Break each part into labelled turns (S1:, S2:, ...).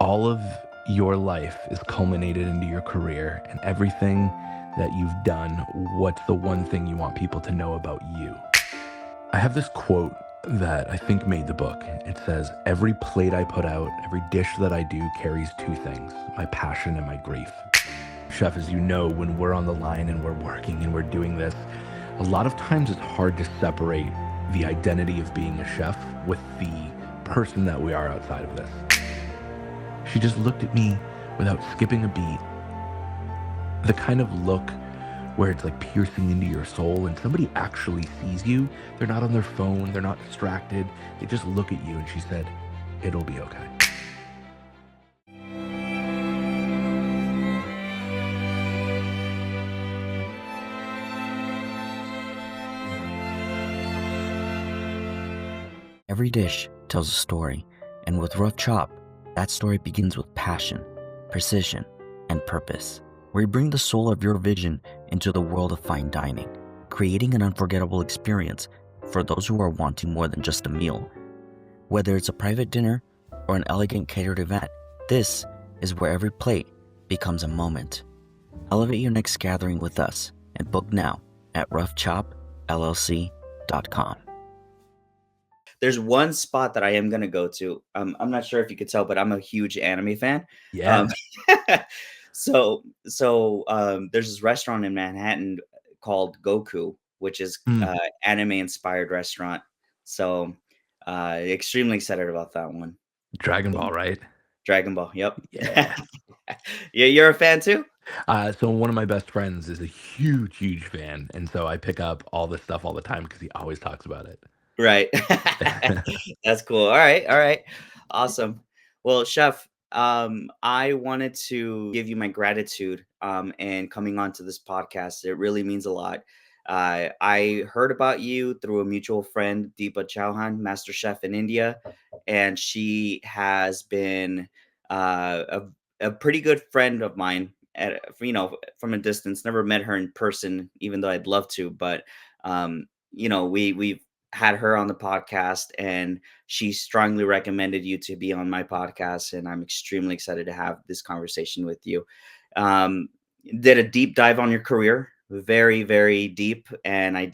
S1: All of your life is culminated into your career and everything that you've done. What's the one thing you want people to know about you? I have this quote that I think made the book. It says, "Every plate I put out, every dish that I do carries two things, my passion and my grief." Chef, as you know, when we're on the line and we're working and we're doing this, a lot of times it's hard to separate the identity of being a chef with the person that we are outside of this. She just looked at me without skipping a beat. The kind of look where it's like piercing into your soul and somebody actually sees you. They're not on their phone, they're not distracted. They just look at you and she said, "It'll be okay."
S2: Every dish tells a story, and with Rough Chop, that story begins with passion, precision, and purpose. We bring the soul of your vision into the world of fine dining, creating an unforgettable experience for those who are wanting more than just a meal. Whether it's a private dinner or an elegant catered event, this is where every plate becomes a moment. Elevate your next gathering with us and book now at roughchopllc.com. There's one spot that I am gonna go to. I'm not sure if you could tell, but I'm a huge anime fan. Um,
S1: Yeah.
S2: there's this restaurant in Manhattan called Goku, which is
S1: Mm.
S2: anime inspired restaurant. So extremely excited about that one.
S1: Dragon
S2: Um,
S1: Ball, right?
S2: Dragon Ball. Yep.
S1: Yeah.
S2: Yeah, you're a fan too?
S1: So one of my best friends is a huge, huge fan, and so I pick up all this stuff all the time because he always talks about it.
S2: Right. That's cool. All right, all right. Awesome. Well, chef, I wanted to give you my gratitude, and coming onto this podcast. It really means a lot. I heard about you through a mutual friend, Deepa Chauhan, master chef in India, and she has been a pretty good friend of mine from a distance. Never met her in person, even though I'd love to, but we've had her on the podcast and she strongly recommended you to be on my podcast, and I'm extremely excited to have this conversation with you. Um, did a deep dive on your career, very very deep, and I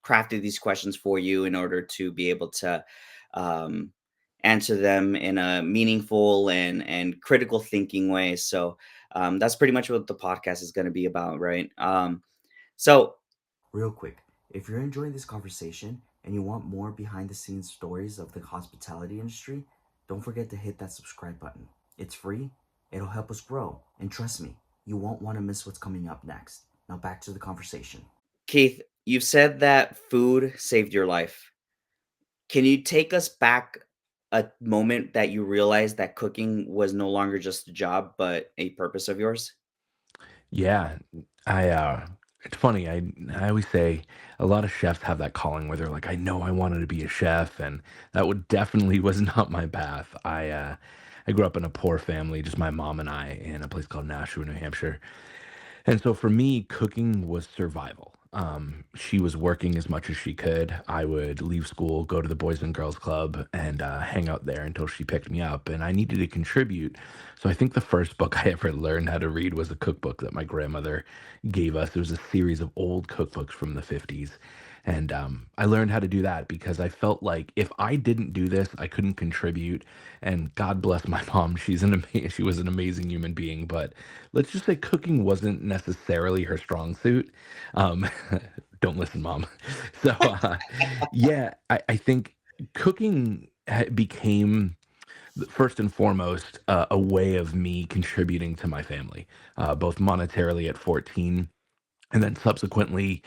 S2: crafted these questions for you in order to be able to um, answer them in a meaningful and critical thinking way. So that's pretty much what the podcast is going to be about, right? So real quick, if you're enjoying this conversation and you want more behind the scenes stories of the hospitality industry, don't forget to hit that subscribe button. It's free, it'll help us grow, and trust me, you won't want to miss what's coming up next. Now back to the conversation. Keith, you've said that food saved your life. Can you take us back a moment that you realized that cooking was no longer just a job, but a purpose of yours?
S1: Yeah, it's funny. I always say a lot of chefs have that calling where they're like, I know I wanted to be a chef, and that would definitely was not my path. I grew up in a poor family, just my mom and I, in a place called Nashua, New Hampshire. And so for me, cooking was survival. She was working as much as she could. I would leave school, go to the Boys and Girls Club, and hang out there until she picked me up. And I needed to contribute. So I think the first book I ever learned how to read was a cookbook that my grandmother gave us. It was a series of old cookbooks from the 50s. And I learned how to do that because I felt like if I didn't do this, I couldn't contribute. And God bless my mom; she was an amazing human being. But let's just say cooking wasn't necessarily her strong suit. Um, don't listen, mom. So, yeah, I think cooking became first and foremost a way of me contributing to my family, both monetarily at 14 and then subsequently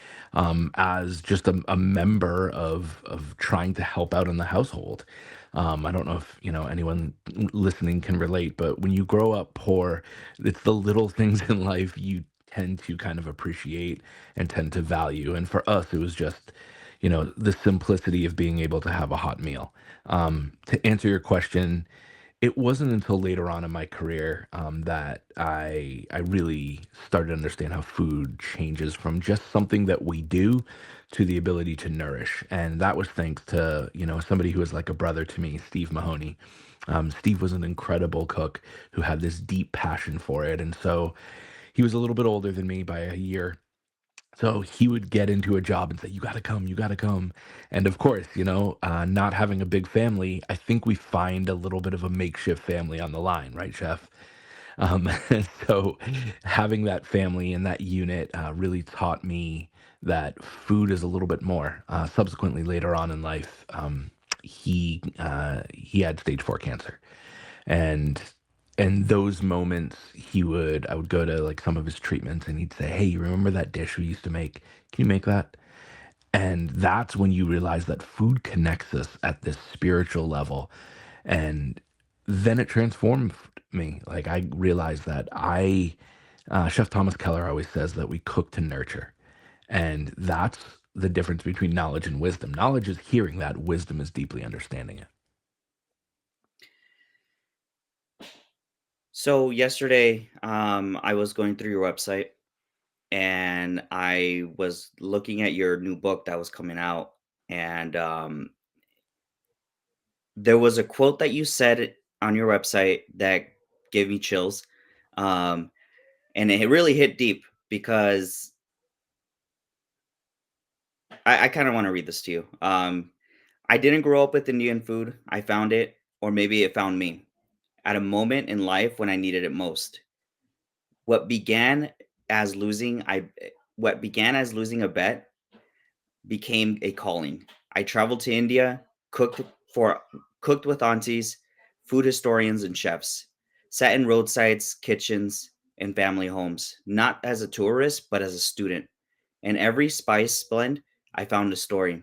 S1: as just a member of trying to help out in the household. I don't know if anyone listening can relate, but when you grow up poor, it's the little things in life you tend to kind of appreciate and tend to value. And for us, it was just the simplicity of being able to have a hot meal. To answer your question, it wasn't until later on in my career that I really started to understand how food changes from just something that we do to the ability to nourish. And that was thanks to, somebody who was like a brother to me, Steve Mahoney. Steve was an incredible cook who had this deep passion for it. And so he was a little bit older than me by a year. So he would get into a job and say, "You got to come, you got to come." And of course, not having a big family, I think we find a little bit of a makeshift family on the line, right, chef? And so having that family and that unit really taught me that food is a little bit more. Subsequently, later on in life, he had stage 4 cancer, and in those moments, I would go to like some of his treatments, and he'd say, "Hey, you remember that dish we used to make? Can you make that?" And that's when you realize that food connects us at this spiritual level. And then it transformed me. Like I realized that Chef Thomas Keller always says that we cook to nurture. And that's the difference between knowledge and wisdom. Knowledge is hearing that, wisdom is deeply understanding it.
S2: So yesterday, I was going through your website and I was looking at your new book that was coming out, and there was a quote that you said on your website that gave me chills, um, and it really hit deep because I kind of want to read this to you. I didn't grow up with Indian food. I found it, or maybe it found me, at a moment in life when I needed it most. What began as losing I what began as losing a bet became a calling. I traveled to India, for cooked with aunties, food historians and chefs, sat in roadsides, kitchens, and family homes, not as a tourist, but as a student. In every spice blend, I found a story.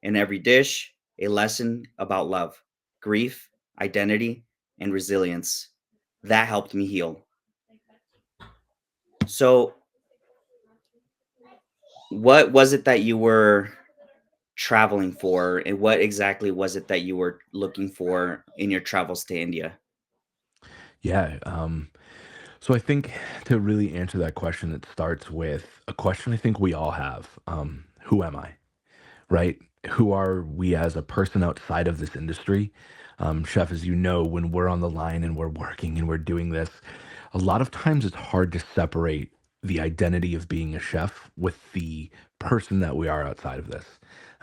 S2: In every dish, a lesson about love, grief, identity, and resilience. That helped me heal. So, what was it that you were traveling for, and what exactly was it that you were looking for in your travels to India?
S1: Yeah. So I think to really answer that question, it starts with a question I think we all have. Who am I? Right? Who are we as a person outside of this industry? Chef, as you know, when we're on the line and we're working and we're doing this, a lot of times it's hard to separate the identity of being a chef with the person that we are outside of this.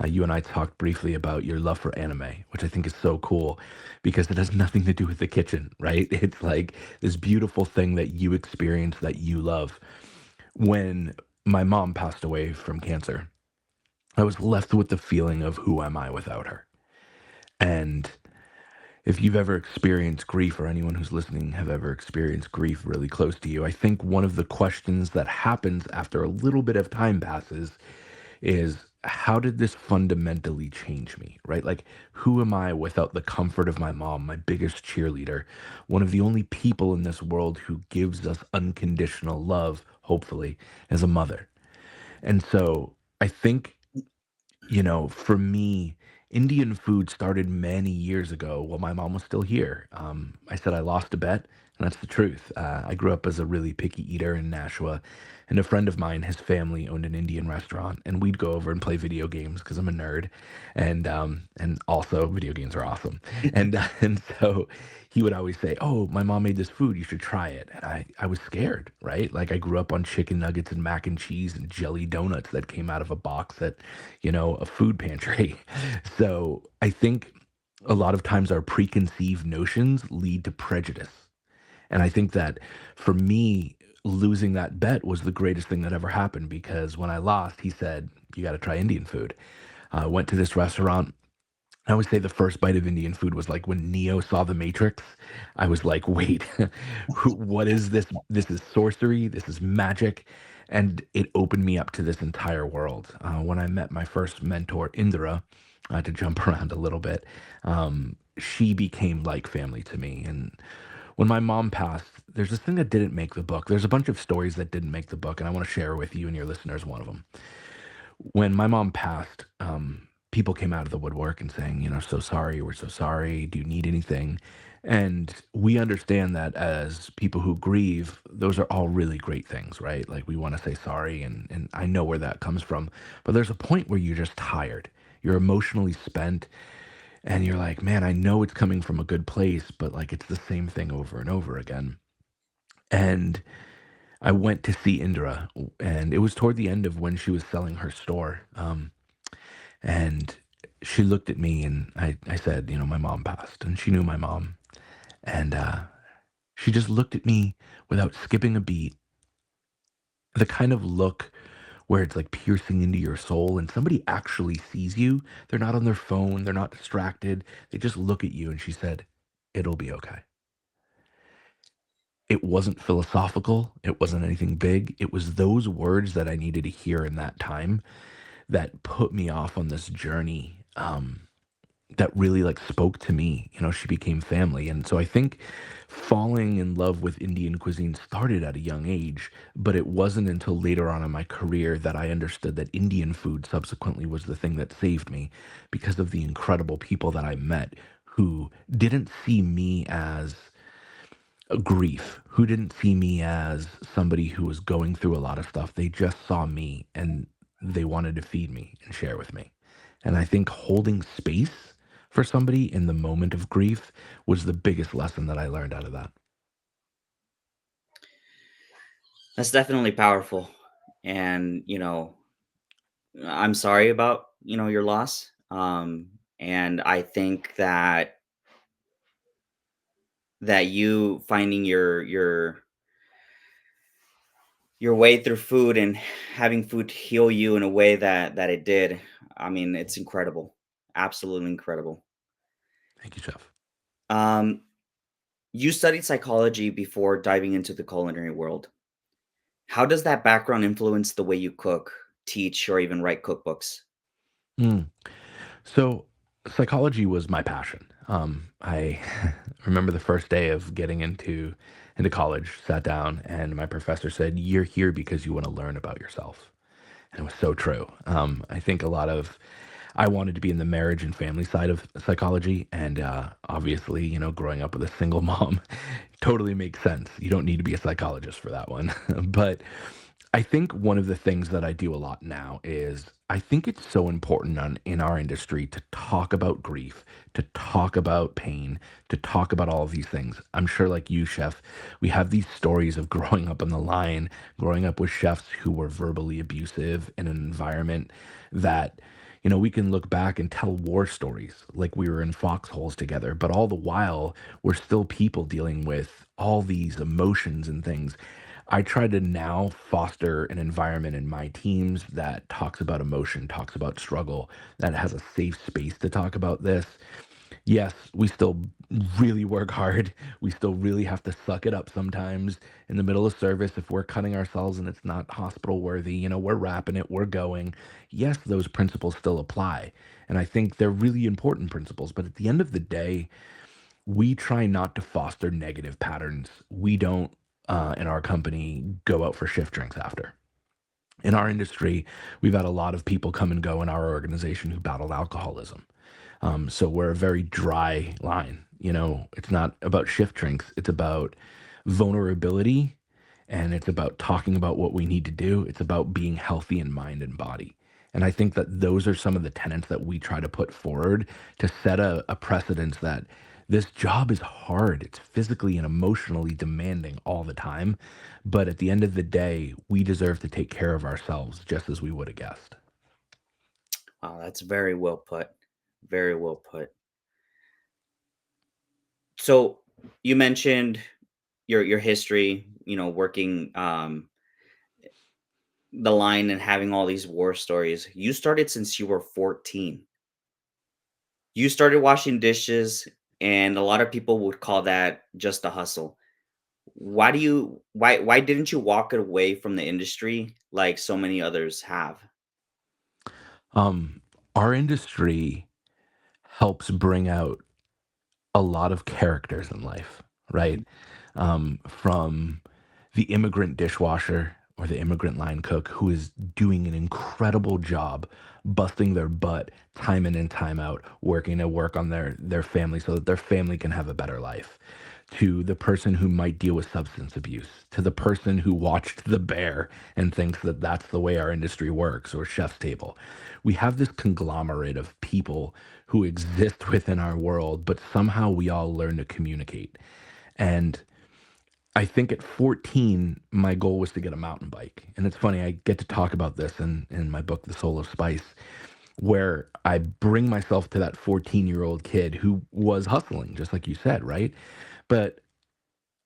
S1: You and I talked briefly about your love for anime, which I think is so cool because it has nothing to do with the kitchen, right? It's like this beautiful thing that you experience that you love. When my mom passed away from cancer, I was left with the feeling of who am I without her? And if you've ever experienced grief, or anyone who's listening have ever experienced grief really close to you, I think one of the questions that happens after a little bit of time passes is, how did this fundamentally change me? Right? Like, who am I without the comfort of my mom, my biggest cheerleader, one of the only people in this world who gives us unconditional love, hopefully, as a mother? And so I think, for me, Indian food started many years ago while my mom was still here. I said I lost a bet, and that's the truth. I grew up as a really picky eater in Nashua, and a friend of mine, his family owned an Indian restaurant, and we'd go over and play video games because I'm a nerd, and also video games are awesome. And and so he would always say, "Oh, my mom made this food. You should try it." And I was scared, right? Like I grew up on chicken nuggets and mac and cheese and jelly donuts that came out of a box at, a food pantry. So I think a lot of times our preconceived notions lead to prejudice. And I think that for me, losing that bet was the greatest thing that ever happened because when I lost, he said, "You got to try Indian food." I went to this restaurant. I always say the first bite of Indian food was like when Neo saw the Matrix. I was like, wait, what is this? This is sorcery. This is magic. And it opened me up to this entire world. When I met my first mentor, Indra, to jump around a little bit, she became like family to me. And when my mom passed, there's this thing that didn't make the book. There's a bunch of stories that didn't make the book, and I want to share with you and your listeners one of them. When my mom passed, people came out of the woodwork and saying, "So sorry, we're so sorry. Do you need anything?" And we understand that as people who grieve, those are all really great things, right? Like we want to say sorry, and I know where that comes from. But there's a point where you're just tired. You're emotionally spent, and you're like, man, I know it's coming from a good place, but like it's the same thing over and over again. And I went to see Indra, and it was toward the end of when she was selling her store. And she looked at me, and I said, my mom passed, and she knew my mom. And she just looked at me without skipping a beat, the kind of look where it's like piercing into your soul and somebody actually sees you. They're not on their phone, they're not distracted. They just look at you, and she said, "It'll be okay." It wasn't philosophical, it wasn't anything big. It was those words that I needed to hear in that time that put me off on this journey. That really like spoke to me. She became family. And so I think falling in love with Indian cuisine started at a young age, but it wasn't until later on in my career that I understood that Indian food subsequently was the thing that saved me because of the incredible people that I met who didn't see me as a grief, who didn't see me as somebody who was going through a lot of stuff. They just saw me and they wanted to feed me and share with me. And I think holding space for somebody in the moment of grief was the biggest lesson that I learned out of that.
S2: That's definitely powerful. And, I'm sorry about, your loss. And I think that you finding your way through food and having food heal you in a way that it did. I mean, it's incredible. Absolutely incredible.
S1: Thank you, Chef.
S2: Um, you studied psychology before diving into the culinary world. How does that background influence the way you cook, teach, or even write cookbooks?
S1: Mm. So psychology was my passion. I remember the first day of getting into college, sat down, and my professor said, "You're here because you want to learn about yourself." And it was so true. I think a lot of I wanted to be in the marriage and family side of psychology, and obviously, growing up with a single mom totally makes sense. You don't need to be a psychologist for that one. But I think one of the things that I do a lot now is I think it's so important in our industry to talk about grief, to talk about pain, to talk about all of these things. I'm sure, like you, chef, we have these stories of growing up on the line, growing up with chefs who were verbally abusive in an environment that, we can look back and tell war stories like we were in foxholes together, but all the while, we're still people dealing with all these emotions and things. I try to now foster an environment in my teams that talks about emotion, talks about struggle, that has a safe space to talk about this. Yes, we still really work hard. We still really have to suck it up sometimes in the middle of service. If we're cutting ourselves and it's not hospital worthy, we're wrapping it, we're going. Yes, those principles still apply. And I think they're really important principles. But at the end of the day, we try not to foster negative patterns. We don't, in our company, go out for shift drinks after. In our industry, we've had a lot of people come and go in our organization who battled alcoholism. So we're a very dry line. It's not about shift drinks, it's about vulnerability and it's about talking about what we need to do. It's about being healthy in mind and body. And I think that those are some of the tenets that we try to put forward to set a precedence that this job is hard. It's physically and emotionally demanding all the time. But at the end of the day, we deserve to take care of ourselves just as we would a guest.
S2: Wow, that's very well put. Very well put. So you mentioned your history, working the line and having all these war stories. You started since you were 14. You started washing dishes, and a lot of people would call that just a hustle. Why didn't you walk away from the industry like so many others have?
S1: Um, our industry helps bring out a lot of characters in life, right? From the immigrant dishwasher, or the immigrant line cook who is doing an incredible job busting their butt time in and time out, working to work on their family so that their family can have a better life, to the person who might deal with substance abuse, to the person who watched The Bear and thinks that that's the way our industry works, or Chef's Table. We have this conglomerate of people who exist within our world, but somehow we all learn to communicate. And I think at 14, my goal was to get a mountain bike. And it's funny, I get to talk about this in my book, The Soul of Spice, where I bring myself to that 14-year-old kid who was hustling, just like you said, right? But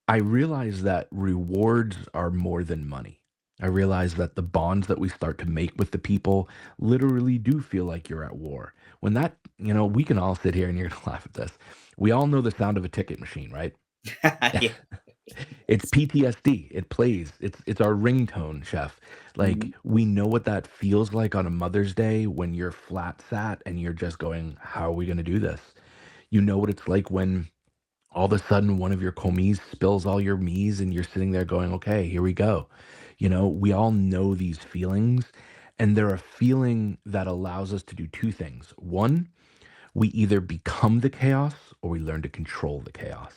S1: I realize that rewards are more than money. I realize that the bonds that we start to make with the people literally do feel like you're at war. When that, we can all sit here and you're going to laugh at this. We all know the sound of a ticket machine, right?
S2: Yeah.
S1: It's PTSD. It plays. It's our ringtone, chef. Like
S2: Mhm.
S1: we know what that feels like on a Mother's Day when you're flat sat and you're just going, "How are we going to do this?" You know what it's like when all of a sudden one of your commis spills all your mies and you're sitting there going, "Okay, here we go." We all know these feelings, and they're a feeling that allows us to do two things. One, we either become the chaos or we learn to control the chaos.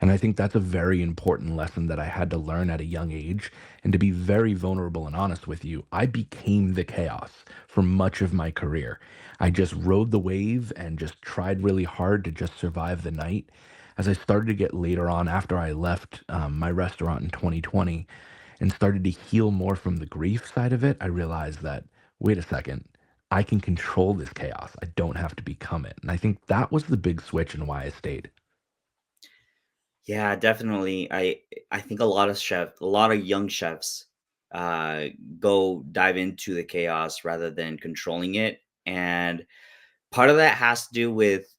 S1: And I think that's a very important lesson that I had to learn at a young age. And to be very vulnerable and honest with you, I became the chaos for much of my career. I just rode the wave and just tried really hard to just survive the night. As I started to get later on, after I left my restaurant in 2020 and started to heal more from the grief side of it, I realized that, wait a second, I can control this chaos. I don't have to become it. And I think that was the big switch and why I stayed.
S2: Yeah, definitely. I think a lot of young chefs, uh, go dive into the chaos rather than controlling it, and part of that has to do with,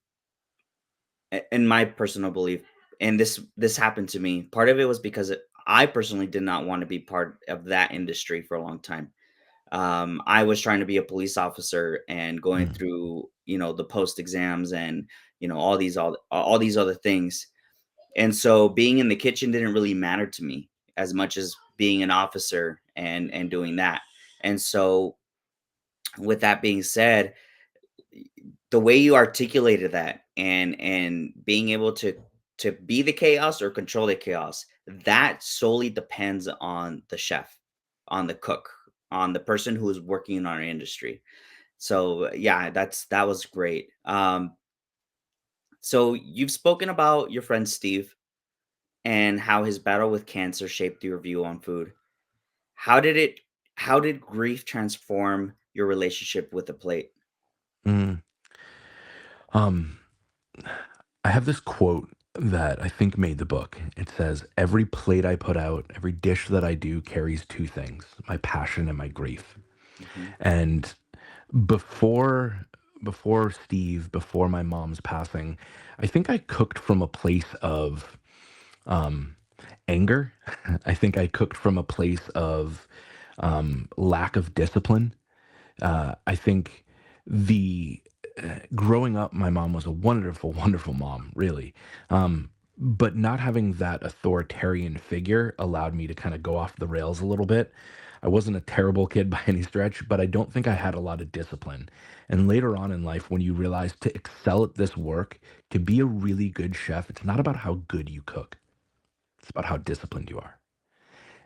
S2: in my personal belief, and this happened to me. Part of it was because I personally did not want to be part of that industry for a long time. I was trying to be a police officer and going
S1: Mm,
S2: through, the post exams and all these other things. And so being in the kitchen didn't really matter to me as much as being an officer and doing that. And so with that being said, the way you articulated that and being able to be the chaos or control the chaos, that solely depends on the chef, on the cook, on the person who is working in our industry. So yeah, that was great. So you've spoken about your friend Steve and how his battle with cancer shaped your view on food. How did it how did grief transform your relationship with the plate?
S1: mm. Um, I have this quote that I think made the book. It says, "Every plate I put out, every dish that I do carries two things, my passion and my grief."
S2: Mhm.
S1: And before before Steve, before my mom's passing, I think I cooked from a place of um, anger. I think I cooked from a place of lack of discipline. I think the growing up, my mom was a wonderful, wonderful mom, really. But not having that authoritarian figure allowed me to kind of go off the rails a little bit. I wasn't a terrible kid by any stretch, but I don't think I had a lot of discipline. And later on in life, when you realize to excel at this work, to be a really good chef, it's not about how good you cook, it's about how disciplined you are.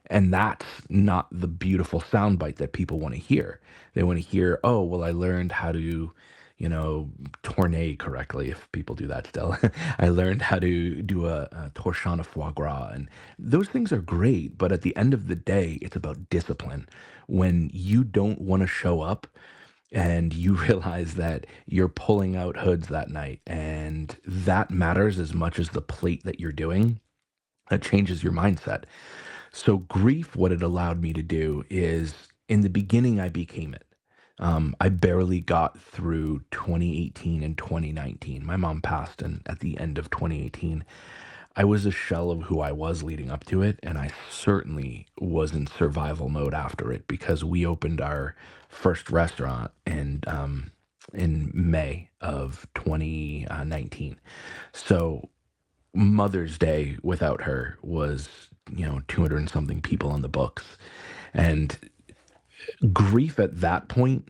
S1: And that's not the beautiful soundbite that people want to hear. They want to hear, oh, well, I learned how to, tourne correctly, if people do that still. I learned how to do a torchon of foie gras. And those things are great. But at the end of the day, it's about discipline. When you don't want to show up and you realize that you're pulling out hoods that night, and that matters as much as the plate that you're doing, that changes your mindset. So grief, what it allowed me to do is in the beginning, I became it. I barely got through 2018 and 2019. My mom passed at the end of 2018. I was a shell of who I was leading up to it, and I certainly was in survival mode after it because we opened our first restaurant in May of 2019. So Mother's Day without her was, 200 and something people on the books. And grief at that point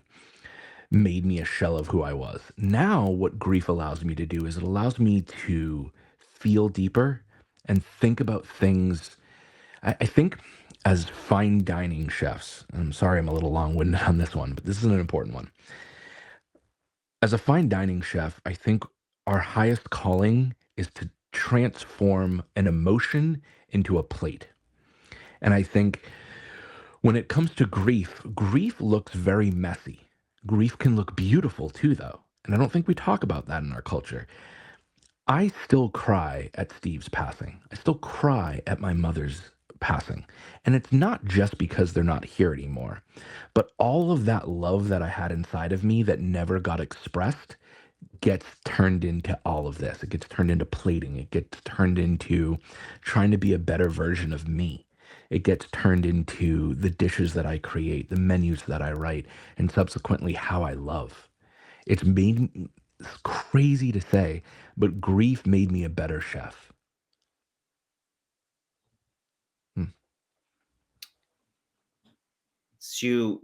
S1: made me a shell of who I was. Now, what grief allows me to do is it allows me to feel deeper and think about things. I think as fine dining chefs, and I'm sorry I'm a little long winded on this one, but this is an important one. As a fine dining chef, I think our highest calling is to transform an emotion into a plate. And I think when it comes to grief, grief looks very messy. Grief can look beautiful too, though. And I don't think we talk about that in our culture. I still cry at Steve's passing. I still cry at my mother's passing. And it's not just because they're not here anymore, but all of that love that I had inside of me that never got expressed gets turned into all of this. It gets turned into plating. It gets turned into trying to be a better version of me. It gets turned into the dishes that I create, the menus that I write, and subsequently how I love. It's crazy to say, but grief made me a better chef. Hmm,
S2: So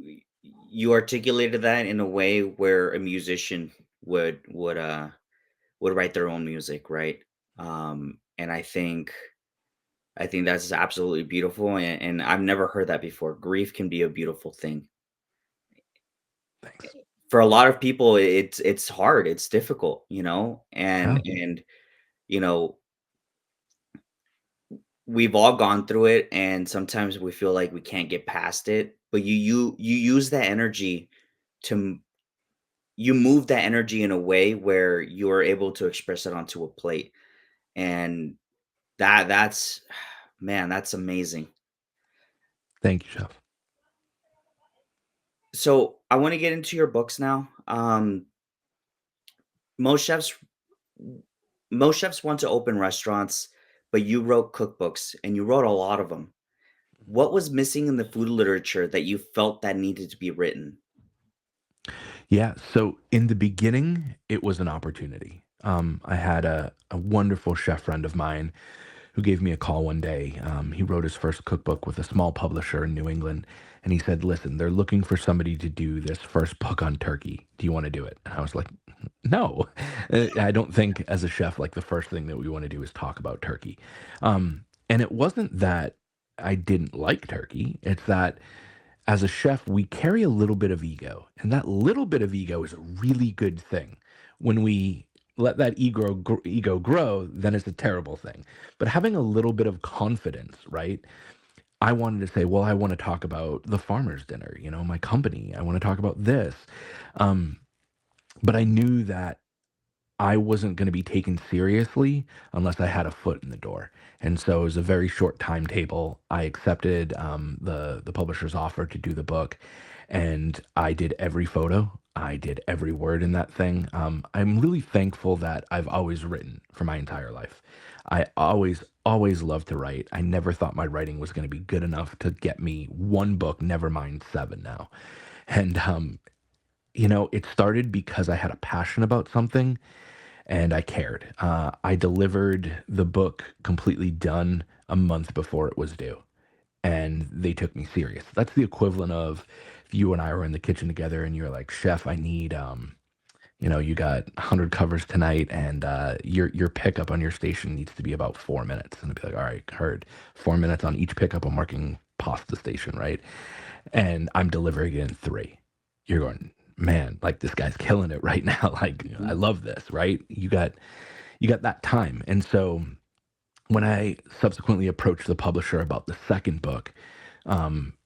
S2: you articulated that in a way where a musician would write their own music, right? And I think that's absolutely beautiful, and I've never heard that before. Grief can be a beautiful thing.
S1: thanks.
S2: For a lot of people, it's hard, it's difficult, you know,
S1: Yeah,
S2: and you know, we've all gone through it, and sometimes we feel like we can't get past it. But you use that energy to you move that energy in a way where you're able to express it onto a plate, and that's man, that's amazing.
S1: thank you, chef.
S2: So I want to get into your books now. Most chefs most chefs want to open restaurants, but you wrote cookbooks and you wrote a lot of them. What was missing in the food literature that you felt that needed to be written?
S1: Yeah, so in the beginning, it was an opportunity. I had a wonderful chef friend of mine who gave me a call one day. He wrote his first cookbook with a small publisher in New England. And he said, listen, they're looking for somebody to do this first book on turkey. Do you want to do it? And I was like, no, I don't think as a chef, like the first thing that we want to do is talk about turkey. And it wasn't that I didn't like turkey. It's that as a chef, we carry a little bit of ego. And that little bit of ego is a really good thing. When we let that ego grow, then it's a terrible thing. But having a little bit of confidence, right? I wanted to say, well, I want to talk about the farmer's dinner, my company. I want to talk about this. Um, but I knew that I wasn't going to be taken seriously unless I had a foot in the door. And so it was a very short timetable. I accepted the publisher's offer to do the book, and I did every photo. I did every word in that thing. I'm really thankful that I've always written for my entire life. I always loved to write. I never thought my writing was going to be good enough to get me one book, never mind seven now. And it started because I had a passion about something and I cared. I delivered the book completely done a month before it was due, and they took me serious. That's the equivalent of if you and I were in the kitchen together, and you're like, "Chef, I need, you got 100 covers tonight, and your pickup on your station needs to be about 4 minutes." And I'd be like, "All right, heard. 4 minutes on each pickup. I'm marking past the station, right?" And I'm delivering it in three. You're going, man, like this guy's killing it right now. Like I
S2: Mhm.
S1: love this, right? You got that time. And so when I subsequently approached the publisher about the second book,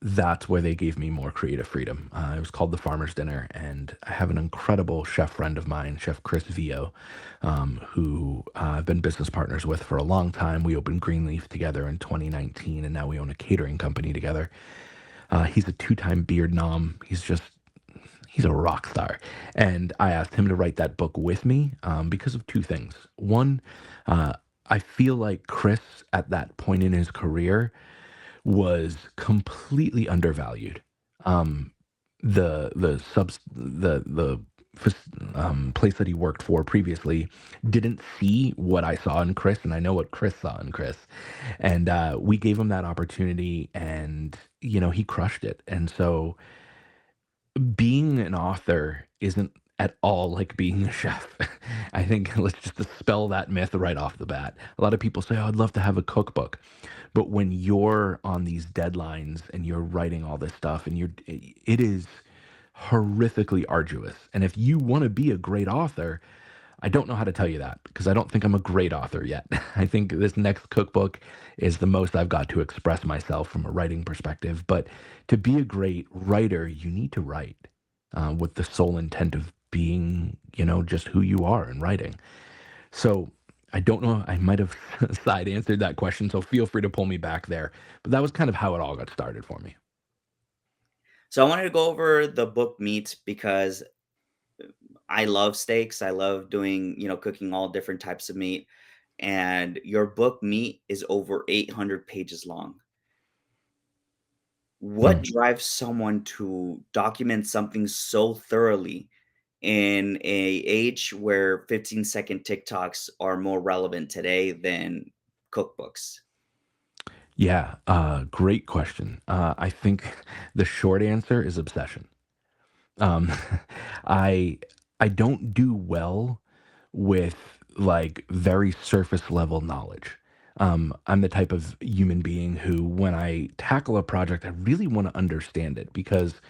S1: that's where they gave me more creative freedom. It was called The Farmer's Dinner, and I have an incredible chef friend of mine, Chef Chris Vio, who I've been business partners with for a long time. We opened Greenleaf together in 2019, and now we own a catering company together. He's a two-time beard nom. He's a rock star. And I asked him to write that book with me because of two things. One, uh, I feel like Chris at that point in his career was completely undervalued. Um, the place that he worked for previously didn't see what I saw in Chris, and I know what Chris saw in Chris. And we gave him that opportunity, and he crushed it. And so being an author isn't at all like being a chef. I think let's just dispel that myth right off the bat. A lot of people say, "Oh, I'd love to have a cookbook." But when you're on these deadlines and you're writing all this stuff and it is horrifically arduous. And if you want to be a great author, I don't know how to tell you that because I don't think I'm a great author yet. I think this next cookbook is the most I've got to express myself from a writing perspective. But to be a great writer, you need to write with the sole intent of being, just who you are in writing. So I don't know. I might have side answered that question. So feel free to pull me back there. But that was kind of how it all got started for me.
S2: So I wanted to go over the book Meat because I love steaks. I love doing, cooking all different types of meat. And your book Meat is over 800 pages long. What
S1: Hmm.
S2: drives someone to document something so thoroughly in a age where 15-second TikToks are more relevant today than cookbooks?
S1: Yeah, great question. I think the short answer is obsession. Um, I I don't do well with like very surface level knowledge. I'm the type of human being who, when I tackle a project, I really want to understand it because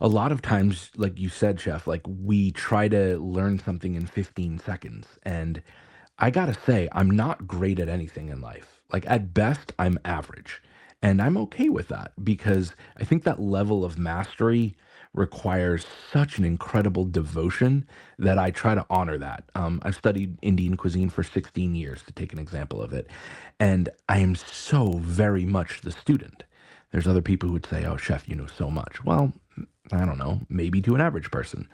S1: a lot of times, like you said, chef, like we try to learn something in 15 seconds. And I gotta say, I'm not great at anything in life. Like at best, I'm average. And I'm okay with that because I think that level of mastery requires such an incredible devotion that I try to honor that. I've studied Indian cuisine for 16 years, to take an example of it. And I am so very much the student. There's other people who would say, "Oh, chef, you know so much." Well, I don't know, maybe to an average person.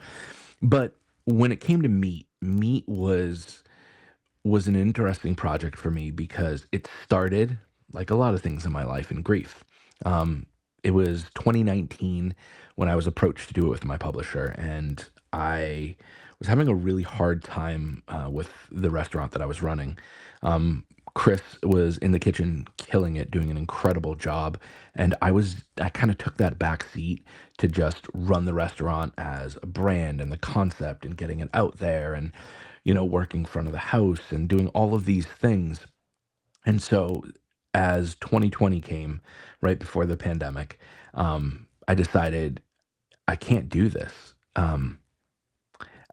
S1: But when it came to meat was an interesting project for me because it started, like a lot of things in my life, in grief. Um, it was 2019 when I was approached to do it with my publisher, and I was having a really hard time with the restaurant that I was running. Um, Chris was in the kitchen killing it, doing an incredible job, and I kind of took that back seat to just run the restaurant as a brand and the concept and getting it out there and working front of the house and doing all of these things. And so as 2020 came right before the pandemic, I decided I can't do this.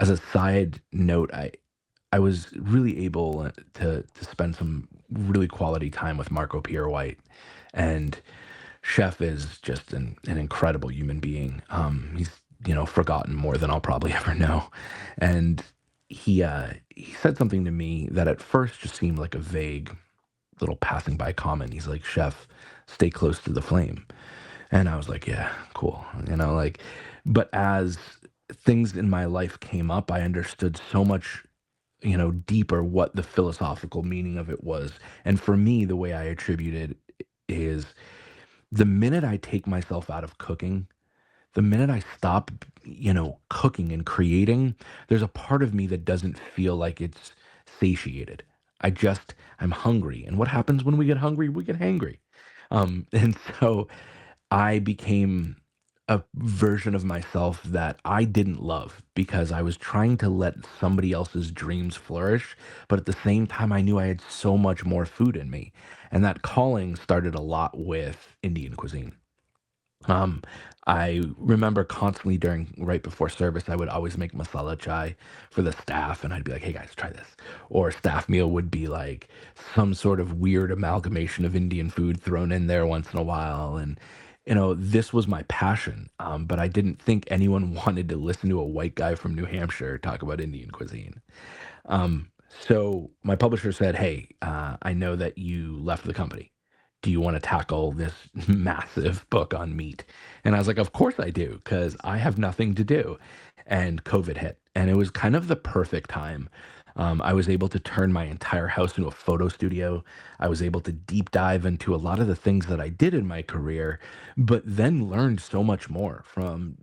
S1: As a side note, I was really able to spend some really quality time with Marco Pierre White, and Chef is just an incredible human being. He's forgotten more than I'll probably ever know, and he said something to me that at first just seemed like a vague little passing by comment. He's like, "Chef, stay close to the flame," and I was like, "Yeah, cool," like. But as things in my life came up, I understood so much deeper what the philosophical meaning of it was. And for me, the way I attribute it is the minute I take myself out of cooking, the minute I stop, cooking and creating, there's a part of me that doesn't feel like it's satiated. I'm hungry. And what happens when we get hungry? We get hangry. And so I became a version of myself that I didn't love because I was trying to let somebody else's dreams flourish. But at the same time, I knew I had so much more food in me. And that calling started a lot with Indian cuisine. Um, I remember constantly during right before service, I would always make masala chai for the staff, and I'd be like, "Hey guys, try this." Or staff meal would be like some sort of weird amalgamation of Indian food thrown in there once in a while, and this was my passion. But I didn't think anyone wanted to listen to a white guy from New Hampshire talk about Indian cuisine. Um, so my publisher said, "Hey, I know that you left the company. Do you want to tackle this massive book on meat?" And I was like, "Of course I do, because I have nothing to do." And COVID hit, and it was kind of the perfect time. I was able to turn my entire house into a photo studio. I was able to deep dive into a lot of the things that I did in my career, but then learned so much more from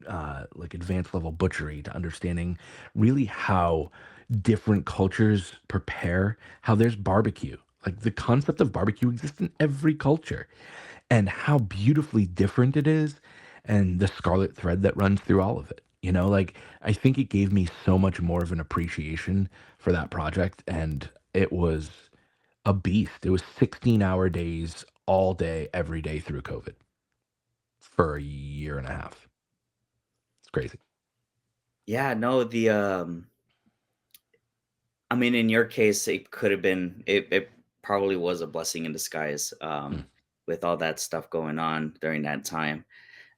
S1: like advanced level butchery to understanding really how different cultures prepare, how there's barbecue. Like the concept of barbecue exists in every culture and how beautifully different it is and the scarlet thread that runs through all of it. Like I think it gave me so much more of an appreciation for that project and it was a beast. It was 16-hour days all day every day through COVID for a year and a half. It's crazy.
S2: Yeah, no, I mean, in your case, it could have been it probably was a blessing in disguise,
S1: Mm.
S2: with all that stuff going on during that time,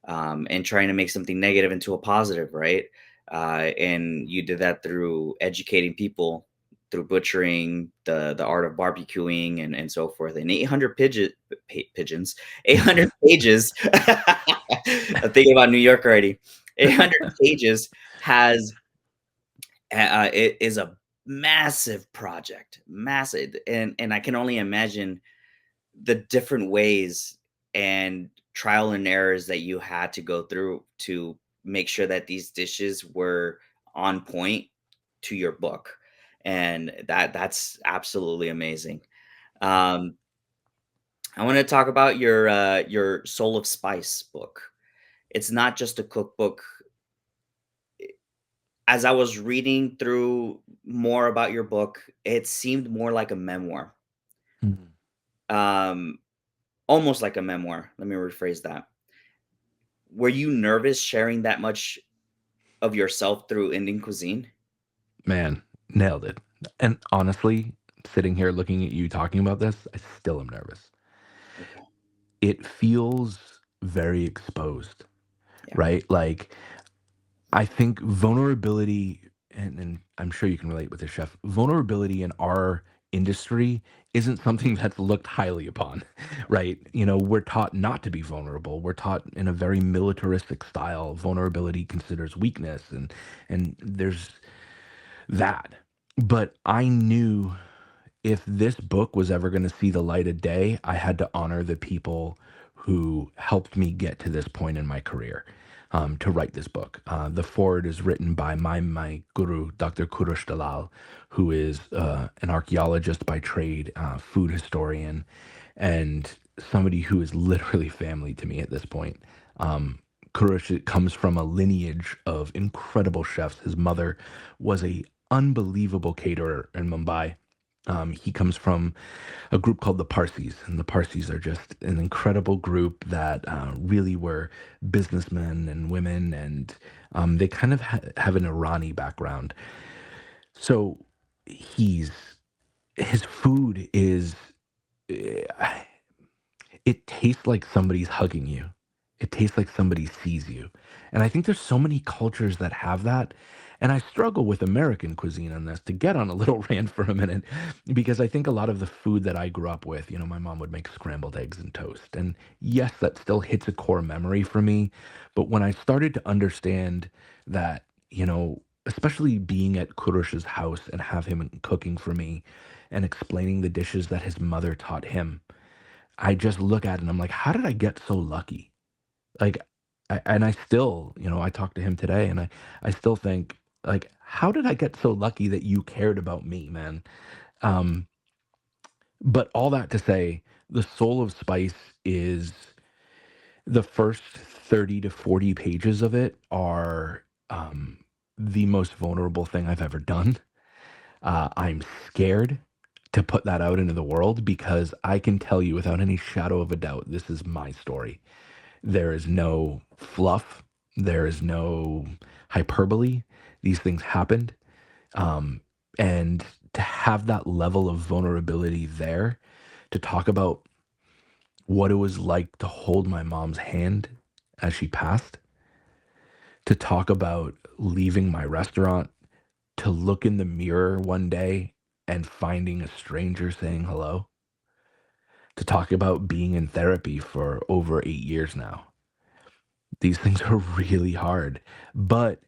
S2: and trying to make something negative into a positive, right? And you did that through educating people through butchering, the art of barbecuing, and so forth. And 800 pigeons, 800 pages. I'm thinking about New York already. 800 pages has it is a massive project, massive, and I can only imagine the different ways and trial and errors that you had to go through to make sure that these dishes were on point to your book, and that's absolutely amazing. Um, I want to talk about your Soul of Spice book. It's not just a cookbook. As I was reading through more about your book, it seemed more like a memoir.
S1: Mhm.
S2: Um, Almost like a memoir. Let me rephrase that. Were you nervous sharing that much of yourself through Indian cuisine?
S1: Man, nailed it. And honestly, sitting here looking at you talking about this, I still am nervous.
S2: Okay.
S1: It feels very exposed,
S2: Yeah.
S1: right? Like I think vulnerability, and I'm sure you can relate with this, chef. Vulnerability in our industry isn't something that's looked highly upon, right? We're taught not to be vulnerable. We're taught in a very militaristic style. Vulnerability considers weakness, and there's that. But I knew if this book was ever going to see the light of day, I had to honor the people who helped me get to this point in my career to write this book. The forward is written by my guru, Dr. Kurush Dalal, who is an archaeologist by trade, food historian, and somebody who is literally family to me at this point. Kurush comes from a lineage of incredible chefs. His mother was a unbelievable caterer in Mumbai. He comes from a group called the Parsis, and the Parsis are just an incredible group that really were businessmen and women, and they kind of have an Irani background. So he's his food is eh, it tastes like somebody's hugging you. It tastes like somebody sees you. And I think there's so many cultures that have that. And I struggle with American cuisine on this to get on a little rant for a minute because I think a lot of the food that I grew up with, my mom would make scrambled eggs and toast. And yes, that still hits a core memory for me. But when I started to understand that, especially being at Kurush's house and have him cooking for me and explaining the dishes that his mother taught him, I just look at it and I'm like, "How did I get so lucky?" Like, and I still, I talked to him today and I still think, like, "How did I get so lucky that you cared about me, man?" Um, but all that to say, The Soul of Spice is the first 30 to 40 pages of it are, the most vulnerable thing I've ever done. I'm scared to put that out into the world because I can tell you without any shadow of a doubt, this is my story. There is no fluff. There is no hyperbole. These things happened. Um, and to have that level of vulnerability there, to talk about what it was like to hold my mom's hand as she passed, to talk about leaving my restaurant, to look in the mirror one day and finding a stranger saying hello, to talk about being in therapy for over 8 years now. These things are really hard. But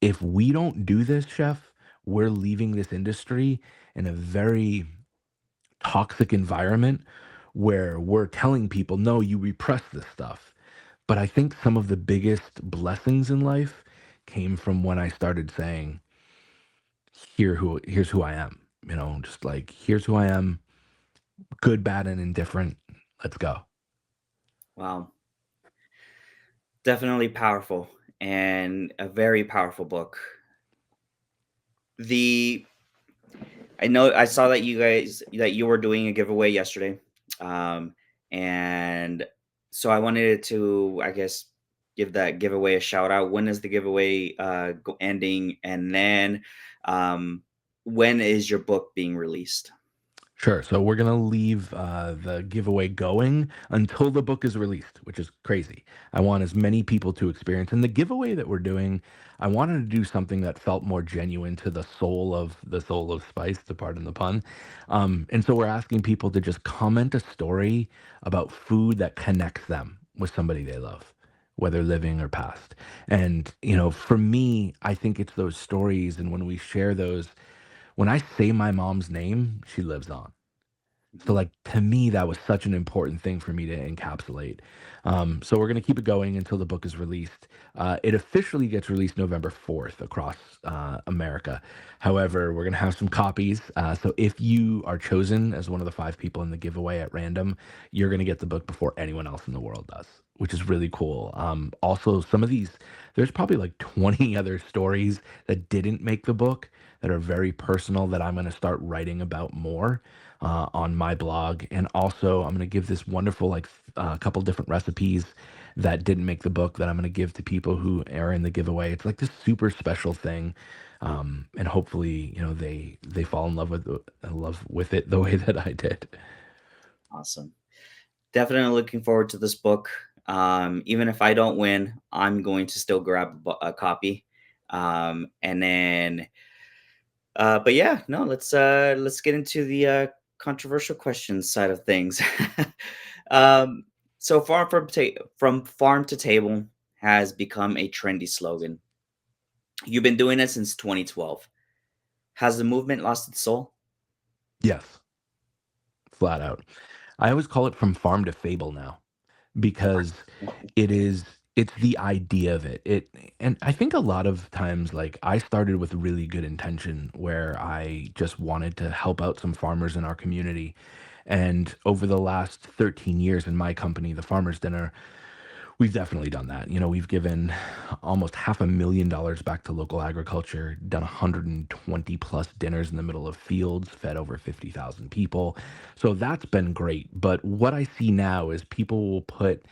S1: if we don't do this, chef, we're leaving this industry in a very toxic environment where we're telling people, no, you repress this stuff. But I think some of the biggest blessings in life came from when I started saying, here's who I am. Just like here's who I am, good, bad, and indifferent. Let's go.
S2: Wow. Definitely powerful and a very powerful book. The I know I saw that you were doing a giveaway yesterday. Um, and so I wanted to, I guess, give that giveaway a shout out. When is the giveaway ending? And then um, when is your book being released?
S1: Sure. So we're gonna leave the giveaway going until the book is released, which is crazy. I want as many people to experience. And the giveaway that we're doing, I wanted to do something that felt more genuine to the soul of spice, to pardon the pun. And so we're asking people to just comment a story about food that connects them with somebody they love, whether living or past. And for me, I think it's those stories, and when we share those, when I say my mom's name, she lives on. So,
S2: Mhm.
S1: like, to me, that was such an important thing for me to encapsulate. So we're gonna keep it going until the book is released. It officially gets released November 4th across America. However, we're gonna have some copies. So if you are chosen as one of the 5 people in the giveaway at random, you're gonna get the book before anyone else in the world does, which is really cool. Also, some of these, there's probably like 20 other stories that didn't make the book that are very personal that I'm gonna start writing about more on my blog. And also, I'm going to give this wonderful, like, couple different recipes that didn't make the book that I'm going to give to people who are in the giveaway. It's like this super special thing. And hopefully, they fall in love with it the way that I did.
S2: Awesome. Definitely looking forward to this book. Even if I don't win, I'm going to still grab a copy. And then but yeah, no, let's get into the controversial questions side of things. um, so from farm to table has become a trendy slogan. You've been doing it since 2012. Has the movement lost its soul?
S1: Yes, flat out. I always call it from farm to fable now, because it's the idea of it. And I think a lot of times, like, I started with really good intention where I just wanted to help out some farmers in our community. And over the last 13 years in my company, the Farmers Dinner, we've definitely done that. We've given almost $500,000 back to local agriculture, done 120 plus dinners in the middle of fields, fed over 50,000 people. So that's been great. But what I see now is people will put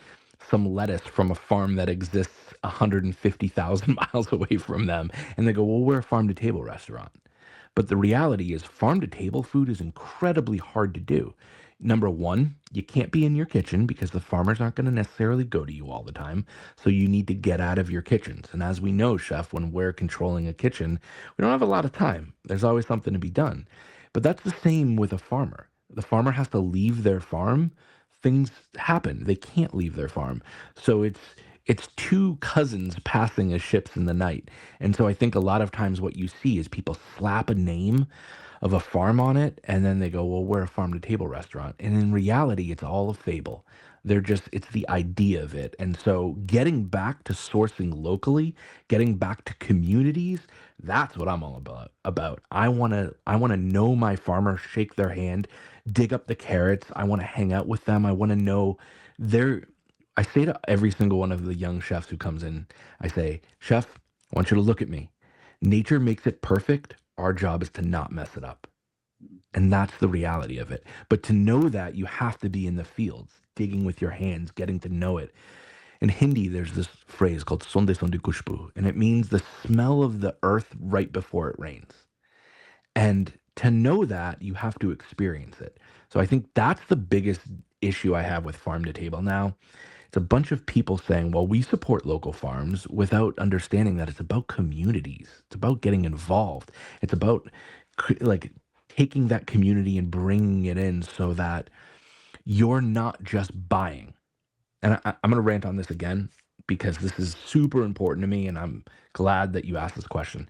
S1: some lettuce from a farm that exists 150,000 miles away from them, and they go, well, we're a farm to table restaurant. But the reality is, farm to table food is incredibly hard to do. Number one, you can't be in your kitchen because the farmers aren't going to necessarily go to you all the time. So you need to get out of your kitchens. And as we know, chef, when we're controlling a kitchen, we don't have a lot of time. There's always something to be done. But that's the same with a farmer. The farmer has to leave their farm. Things happen. They can't leave their farm. So it's two cousins passing as ships in the night. And so I think a lot of times what you see is people slap a name of a farm on it, and then they go, well, we're a farm to table restaurant. And in reality, it's all a fable. It's the idea of it. And so getting back to sourcing locally, getting back to communities, that's what I'm all about. I want to know my farmer, shake their hand, dig up the carrots. I want to hang out with them. I want to know their I say to every single one of the young chefs who comes in, I say, "Chef, I want you to look at me. Nature makes it perfect. Our job is to not mess it up." And that's the reality of it. But to know that, you have to be in the fields, digging with your hands, getting to know it. In Hindi, there's this phrase called sonde sonde kushbu, and it means the smell of the earth right before it rains. And to know that, you have to experience it. So I think that's the biggest issue I have with farm to table now. It's a bunch of people saying, well, we support local farms without understanding that it's about communities. It's about getting involved. It's about like taking that community and bringing it in so that you're not just buying. And I'm going to rant on this again because this is super important to me. And I'm glad that you asked this question.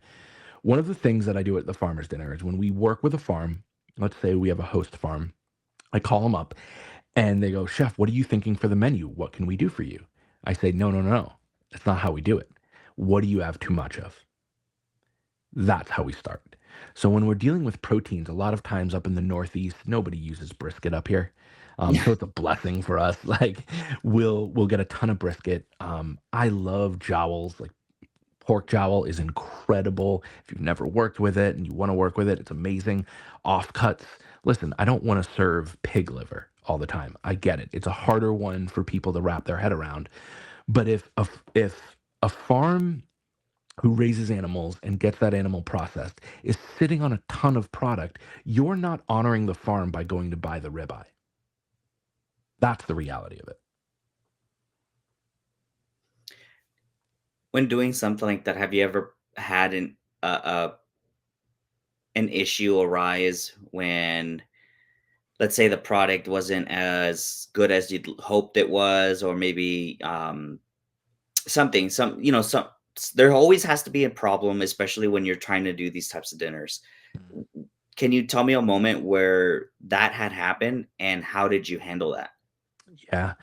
S1: One of the things that I do at the farmer's dinner is when we work with a farm, let's say we have a host farm, I call them up and they go, "Chef, what are you thinking for the menu? What can we do for you?" I say, "No, no, no, no. That's not how we do it. What do you have too much of?" That's how we start. So when we're dealing with proteins, a lot of times up in the Northeast, nobody uses brisket up here. So it's a blessing for us. Like we'll get a ton of brisket. I love jowls. Like pork jowl is incredible. If you've never worked with it and you want to work with it, it's amazing. Offcuts. Listen, I don't want to serve pig liver all the time. I get it. It's a harder one for people to wrap their head around. But if a farm who raises animals and gets that animal processed is sitting on a ton of product, you're not honoring the farm by going to buy the ribeye. That's the reality of it.
S2: When doing something like that, have you ever had an issue arise when, let's say, the product wasn't as good as you'd hoped it was, or maybe something, some you know, some there always has to be a problem, especially when you're trying to do these types of dinners.
S1: Mhm.
S2: Can you tell me a moment where that had happened, and how did you handle that?
S1: Yeah,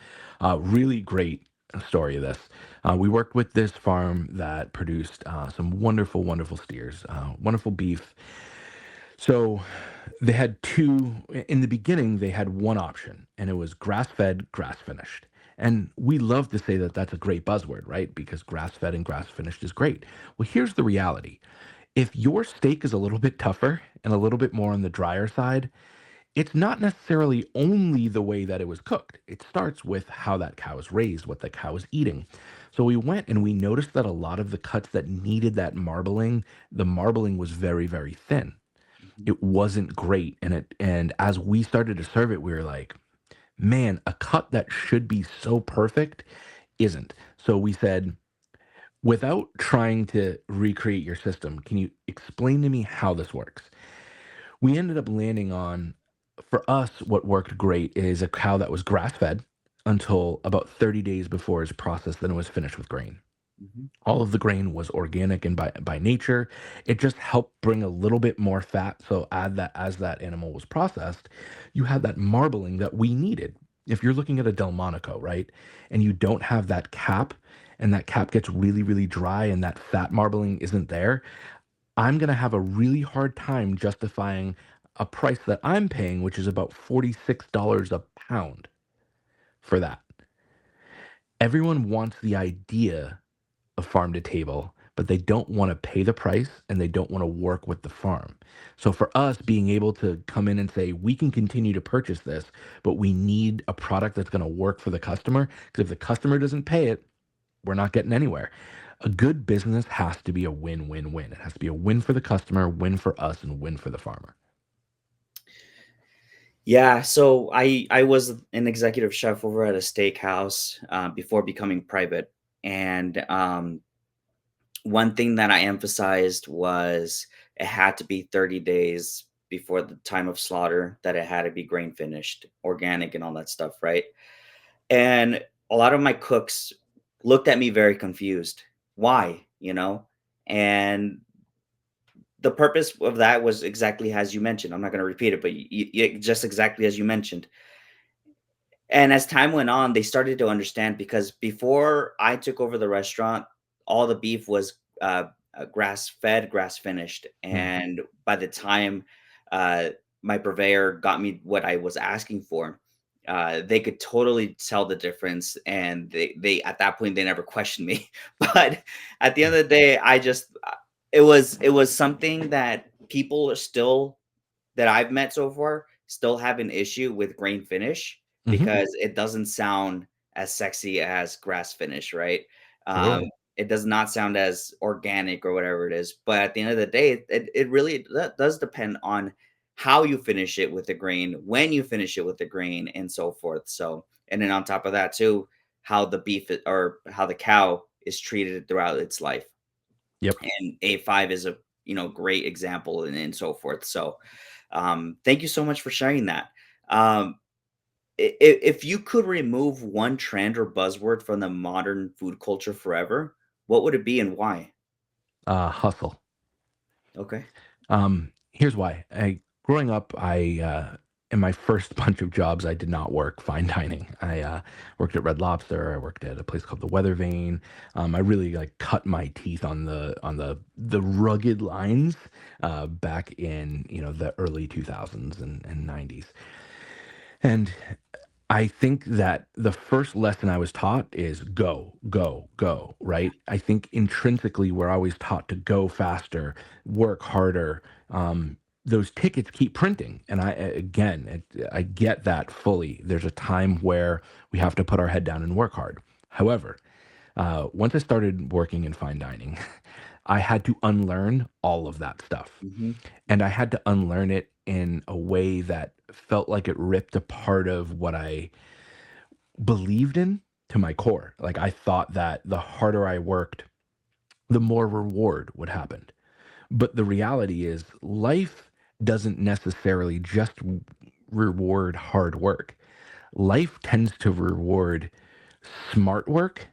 S1: really great story of this. We worked with this farm that produced some wonderful, wonderful steers, wonderful beef. So they had in the beginning, they had one option, and it was grass fed, grass finished. And we love to say that that's a great buzzword, right? Because grass fed and grass finished is great. Well, here's the reality: if your steak is a little bit tougher and a little bit more on the drier side, it's not necessarily only the way that it was cooked. It starts with how that cow is raised, what the cow is eating. So we went and we noticed that a lot of the cuts that needed that marbling, the marbling was very, very thin.
S2: Mhm.
S1: It wasn't great. And as we started to serve it, we were like, man, a cut that should be so perfect isn't. So we said, without trying to recreate your system, can you explain to me how this works? We ended up landing on, for us, what worked great is a cow that was grass fed until about 30 days before it's processed, then it was finished with grain.
S2: Mhm.
S1: All of the grain was organic and by nature. It just helped bring a little bit more fat. So add that as that animal was processed, you had that marbling that we needed. If you're looking at a Delmonico, right, and you don't have that cap, and that cap gets really, really dry, and that fat marbling isn't there, I'm going to have a really hard time justifying a price that I'm paying, which is about $46 a pound for that. Everyone wants the idea of farm to table, but they don't want to pay the price and they don't want to work with the farm. So for us, being able to come in and say, we can continue to purchase this, but we need a product that's going to work for the customer. Because if the customer doesn't pay it, we're not getting anywhere. A good business has to be a win win win. It has to be a win for the customer, win for us, and win for the farmer.
S2: Yeah, so I was an executive chef over at a steakhouse before becoming private, and one thing that I emphasized was it had to be 30 days before the time of slaughter, that it had to be grain finished, organic, and all that stuff, right? And a lot of my cooks looked at me very confused. Why? And the purpose of that was exactly as you mentioned. I'm not going to repeat it, but just exactly as you mentioned. And as time went on, they started to understand, because before I took over the restaurant, all the beef was grass fed, grass finished.
S1: Mm.
S2: And by the time uh, my purveyor got me what I was asking for, they could totally tell the difference. And they at that point, they never questioned me. But at the end of the day, it was something that people are still, that I've met so far, still have an issue with grain finish,
S1: Hmm.
S2: because it doesn't sound as sexy as grass finish, right? Um,
S1: Sure.
S2: it does not sound as organic or whatever it is. But at the end of the day, it really does depend on how you finish it with the grain, when you finish it with the grain, and so forth. So, and then on top of that too, how the or how the cow is treated throughout its life.
S1: Yep.
S2: And A5 is a great example, and so forth. So thank you so much for sharing that. Um, if you could remove one trend or buzzword from the modern food culture forever, what would it be and why?
S1: Hustle.
S2: Okay.
S1: Here's why. Growing up, in my first bunch of jobs, I did not work fine dining. I worked at Red Lobster. I worked at a place called the Weather Vane. I really like cut my teeth on the rugged lines back in the early 2000s and 90s. And I think that the first lesson I was taught is go, go, go, right? I think intrinsically we're always taught to go faster, work harder. Those tickets keep printing. And I get that fully. There's a time where we have to put our head down and work hard. However, once I started working in fine dining, I had to unlearn all of that stuff.
S2: Mhm.
S1: And I had to unlearn it in a way that felt like it ripped a part of what I believed in to my core. Like I thought that the harder I worked, the more reward would happen. But the reality is, life doesn't necessarily just reward hard work. Life tends to reward smart work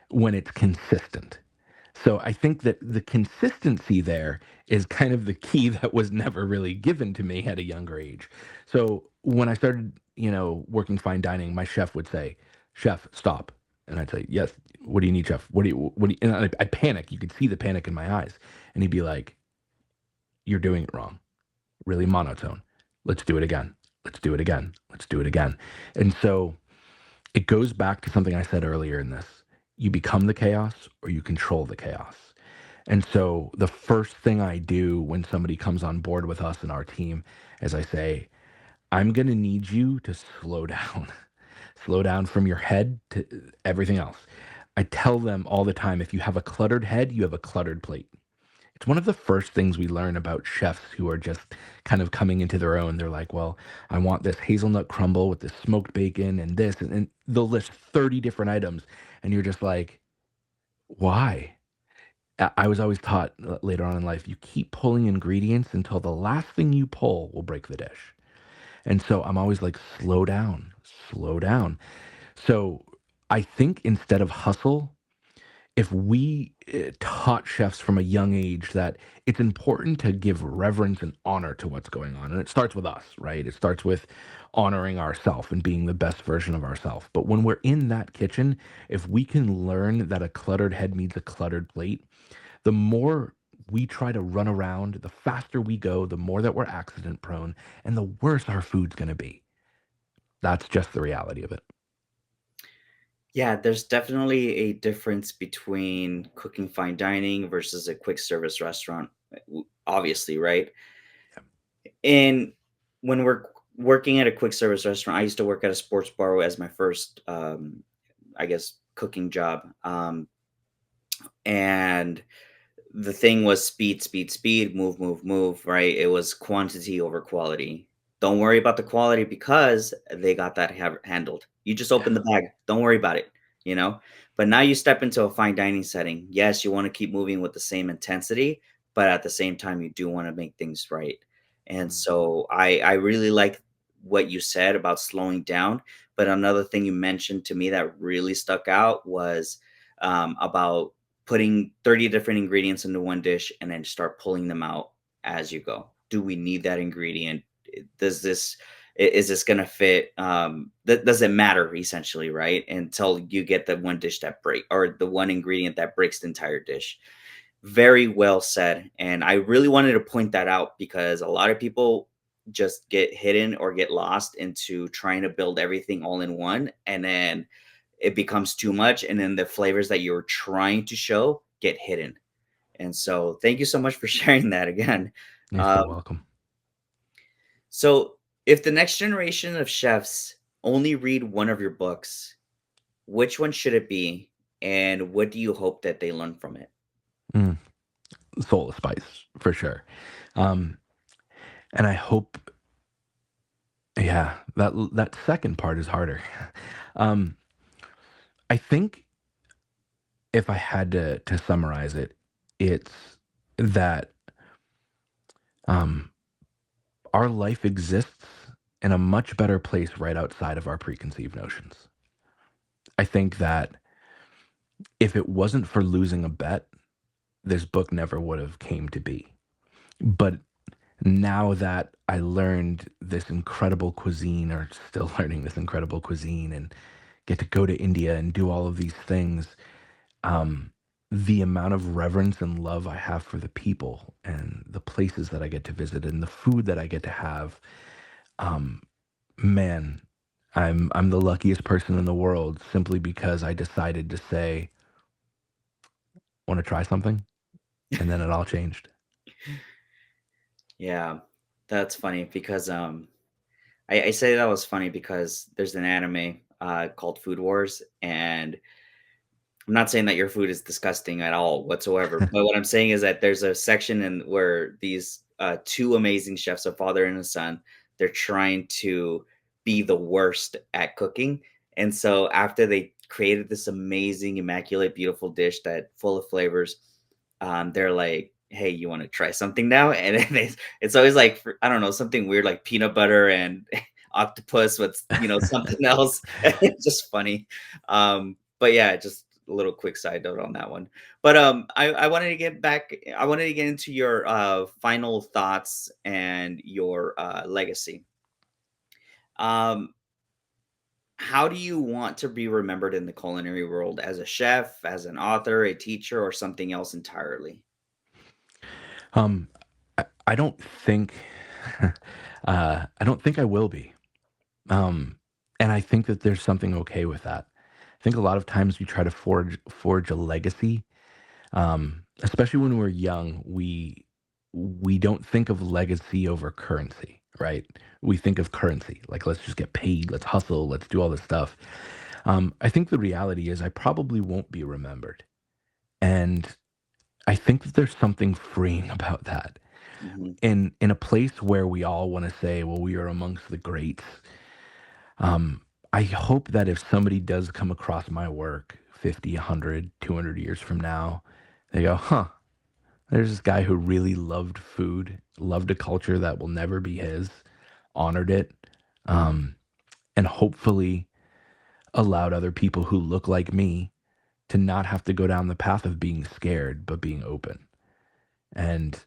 S1: when it's consistent. So I think that the consistency there is kind of the key that was never really given to me at a younger age. So when I started, working fine dining, my chef would say, "Chef, stop." And I'd say, "Yes, what do you need, chef? What do you," and I panic. You could see the panic in my eyes. And he'd be like, "You're doing it wrong. Really monotone. Let's do it again. Let's do it again. Let's do it again." And so it goes back to something I said earlier in this. You become the chaos or you control the chaos. And so the first thing I do when somebody comes on board with us and our team is I say, I'm going to need you to slow down, slow down from your head to everything else. I tell them all the time, if you have a cluttered head, you have a cluttered plate. It's one of the first things we learn about chefs who are just kind of coming into their own. They're like, well, I want this hazelnut crumble with this smoked bacon and this, and they'll list 30 different items. And you're just like, why? I was always taught later on in life, you keep pulling ingredients until the last thing you pull will break the dish. And so I'm always like, slow down, slow down. So I think instead of hustle, if we taught chefs from a young age that it's important to give reverence and honor to what's going on, and it starts with us, right? It starts with honoring ourselves and being the best version of ourselves. But when we're in that kitchen, if we can learn that a cluttered head needs a cluttered plate, the more we try to run around, the faster we go, the more that we're accident prone, and the worse our food's going to be. That's just the reality of it.
S2: Yeah, there's definitely a difference between cooking fine dining versus a quick service restaurant, obviously, right? And when we're working at a quick service restaurant, I used to work at a sports bar as my first, I guess, cooking job. And the thing was speed, speed, speed, move, move, move, right? It was quantity over quality. Don't worry about the quality because they got that handled. You just open the bag. Don't worry about it, you know? But now you step into a fine dining setting. Yes, you want to keep moving with the same intensity, but at the same time, you do want to make things right. And
S1: Mm.
S2: so I really like what you said about slowing down. But another thing you mentioned to me that really stuck out was about putting 30 different ingredients into one dish and then start pulling them out as you go. Do we need that ingredient? Does this is this going to fit? That doesn't matter essentially, right? Until you get the one dish that break or the one ingredient that breaks the entire dish. Very well said. And I really wanted to point that out because a lot of people just get hidden or get lost into trying to build everything all in one. And then it becomes too much. And then the flavors that you're trying to show get hidden. And so thank you so much for sharing that again.
S1: You're so
S2: Um,
S1: welcome.
S2: so if the next generation of chefs only read one of your books, which one should it be? And what do you hope that they learn from it?
S1: Mm. Soul of spice for sure. Um, and I hope, yeah, that second part is harder. um, I think if I had to summarize it, it's that um, our life exists in a much better place right outside of our preconceived notions. I think that if it wasn't for losing a bet, this book never would have came to be. But now that I learned this incredible cuisine, or still learning this incredible cuisine, and get to go to India and do all of these things, um, the amount of reverence and love I have for the people and the places that I get to visit and the food that I get to have, um, man, I'm the luckiest person in the world simply because I decided to say, "Want to try something?" And then it all changed.
S2: Yeah, that's funny because I say that was funny because there's an anime called Food Wars, and I'm not saying that your food is disgusting at all whatsoever, but what I'm saying is that there's a section in where these two amazing chefs, a father and a son, they're trying to be the worst at cooking. And so after they created this amazing, immaculate, beautiful dish that full of flavors, they're like, "Hey, you want to try something now?" And then it's always like I don't know, something weird like peanut butter and octopus with something else. It's just funny. But yeah, just a little quick side note on that one. But I wanted to get back. I wanted to get into your final thoughts and your legacy. Um, how do you want to be remembered in the culinary world as a chef, as an author, a teacher, or something else entirely?
S1: Um, I don't think, I don't think I will be. Um, and I think that there's something okay with that. I think a lot of times we try to forge a legacy, especially when we're young. We don't think of legacy over currency, right? We think of currency like let's just get paid, let's hustle, let's do all this stuff. I think the reality is I probably won't be remembered, and I think that there's something freeing about that.
S2: Mhm.
S1: In a place where we all want to say, well, we are amongst the greats. Um, I hope that if somebody does come across my work 50, 100, 200 years from now, they go, huh, there's this guy who really loved food, loved a culture that will never be his, honored it, um, and hopefully allowed other people who look like me to not have to go down the path of being scared, but being open. And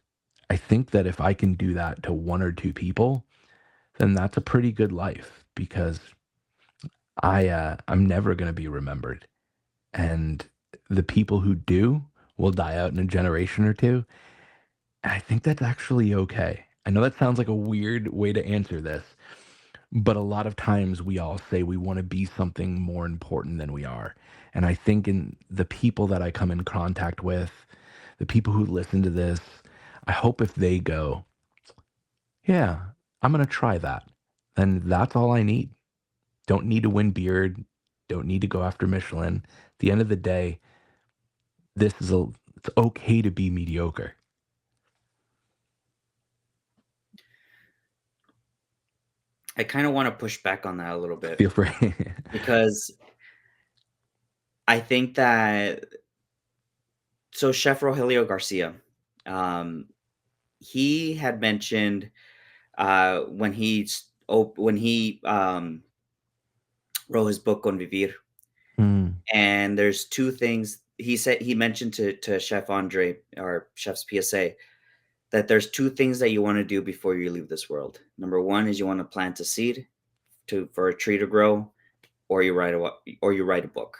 S1: I think that if I can do that to one or two people, then that's a pretty good life because I'm never going to be remembered, and the people who do will die out in a generation or two. And I think that's actually okay. I know that sounds like a weird way to answer this, but a lot of times we all say we want to be something more important than we are. And I think in the people that I come in contact with, the people who listen to this, I hope if they go, yeah, I'm going to try that, then that's all I need. Don't need to win beard. Don't need to go after Michelin. At the end of the day, this is a it's okay to be mediocre.
S2: I kind of want to push back on that a little bit
S1: Feel free.
S2: because I think that Chef Rogelio Garcia, um, he had mentioned when he wrote his book on Vivir,
S1: Mm,
S2: and there's two things he mentioned to Chef Andre or Chef's PSA that there's two things that you want to do before you leave this world. Number one is you want to plant a seed for a tree to grow, or you write a book.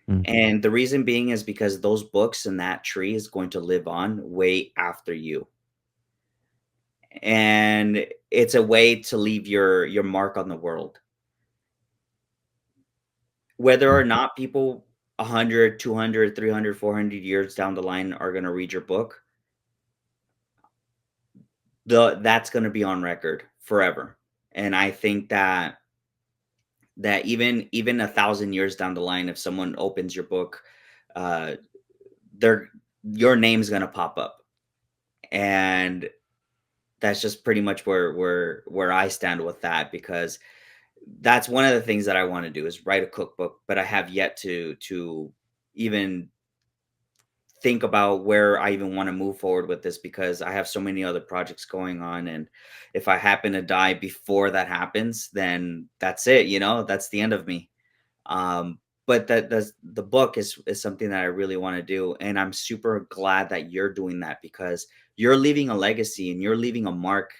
S1: mm,
S2: And the reason being is because those books and that tree is going to live on way after you. And it's a way to leave your mark on the world. Whether or
S1: mm.
S2: not people 100, 200, 300, 400 years down the line are going to read your book, that's going to be on record forever. And I think that even 1,000 years down the line, if someone opens your book, uh, their your name's going to pop up. And that's just pretty much where I stand with that because that's one of the things that I want to do is write a cookbook, but I have yet to even think about where I even want to move forward with this because I have so many other projects going on, and if I happen to die before that happens, then that's it, that's the end of me. but the book is something that I really want to do, and I'm super glad that you're doing that because you're leaving a legacy and you're leaving a mark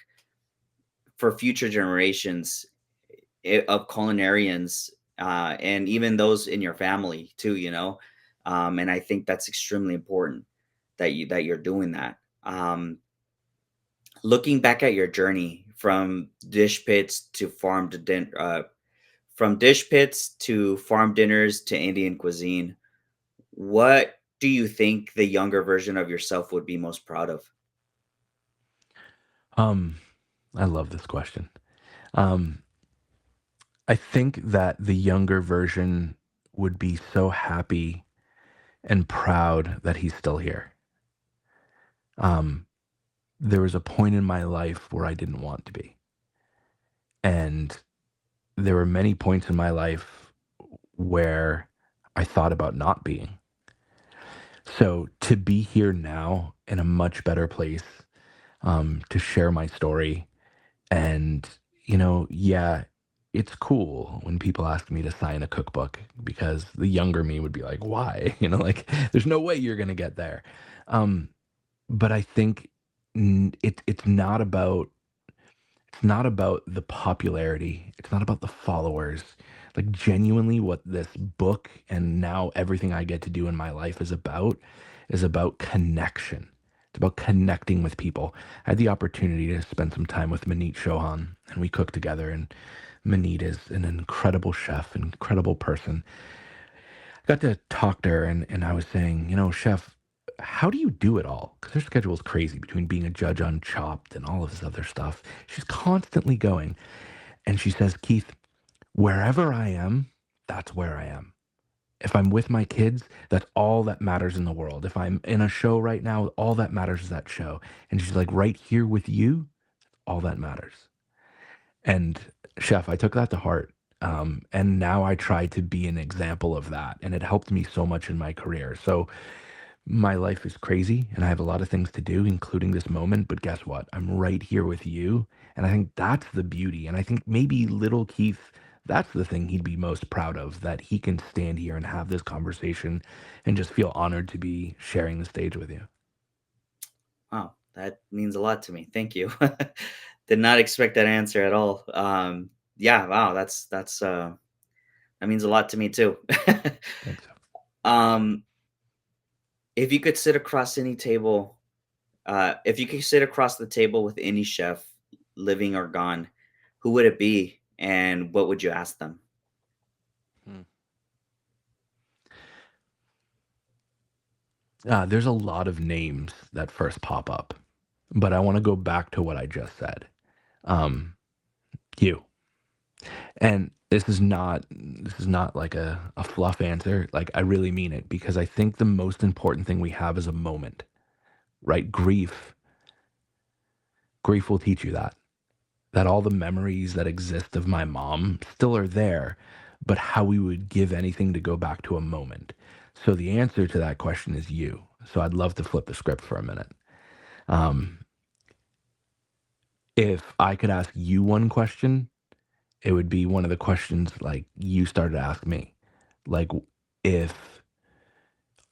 S2: for future generations of culinarians, and even those in your family too. And I think that's extremely important that you're doing that. Looking back at your journey from dish pits to from dish pits to farm dinners to Indian cuisine, what do you think the younger version of yourself would be most proud of?
S1: Um, I love this question. Um, I think that the younger version would be so happy and proud that he's still here. Um, there was a point in my life where I didn't want to be. And there were many points in my life where I thought about not being. So to be here now in a much better place, to share my story, and, yeah, it's cool when people ask me to sign a cookbook because the younger me would be like, why? Like, there's no way you're going to get there. Um, but I think it's not about the popularity. It's not about the followers. Like, genuinely, what this book and now everything I get to do in my life is about connection. It's about connecting with people. I had the opportunity to spend some time with Manit Chauhan, and we cooked together. And Manit is an incredible chef, an incredible person. I got to talk to her, and I was saying, chef, how do you do it all? Because her schedule is crazy between being a judge on Chopped and all of this other stuff. She's constantly going. And she says, Keith, wherever I am, that's where I am. If I'm with my kids, that's all that matters in the world. If I'm in a show right now, all that matters is that show. And she's like, right here with you, all that matters. And chef, I took that to heart. And now I try to be an example of that. And it helped me so much in my career. So my life is crazy and I have a lot of things to do, including this moment. But guess what? I'm right here with you. And I think that's the beauty. And I think maybe little Keith, that's the thing he'd be most proud of, that he can stand here and have this conversation and just feel honored to be sharing the stage with you.
S2: Wow, that means a lot to me. Thank you. Did not expect that answer at all. Yeah, wow, that means a lot to me too.
S1: Thanks.
S2: um, if you could sit across any table, if you could sit across the table with any chef, living or gone, who would it be, and what would you ask them?
S1: Hmm. There's a lot of names that first pop up, but I want to go back to what I just said. Um, you. And this is not like a fluff answer. Like, I really mean it because I think the most important thing we have is a moment, right? Grief will teach you that all the memories that exist of my mom still are there, but how we would give anything to go back to a moment. So the answer to that question is you. So I'd love to flip the script for a minute. Um, if I could ask you one question, it would be one of the questions like you started to ask me. Like, if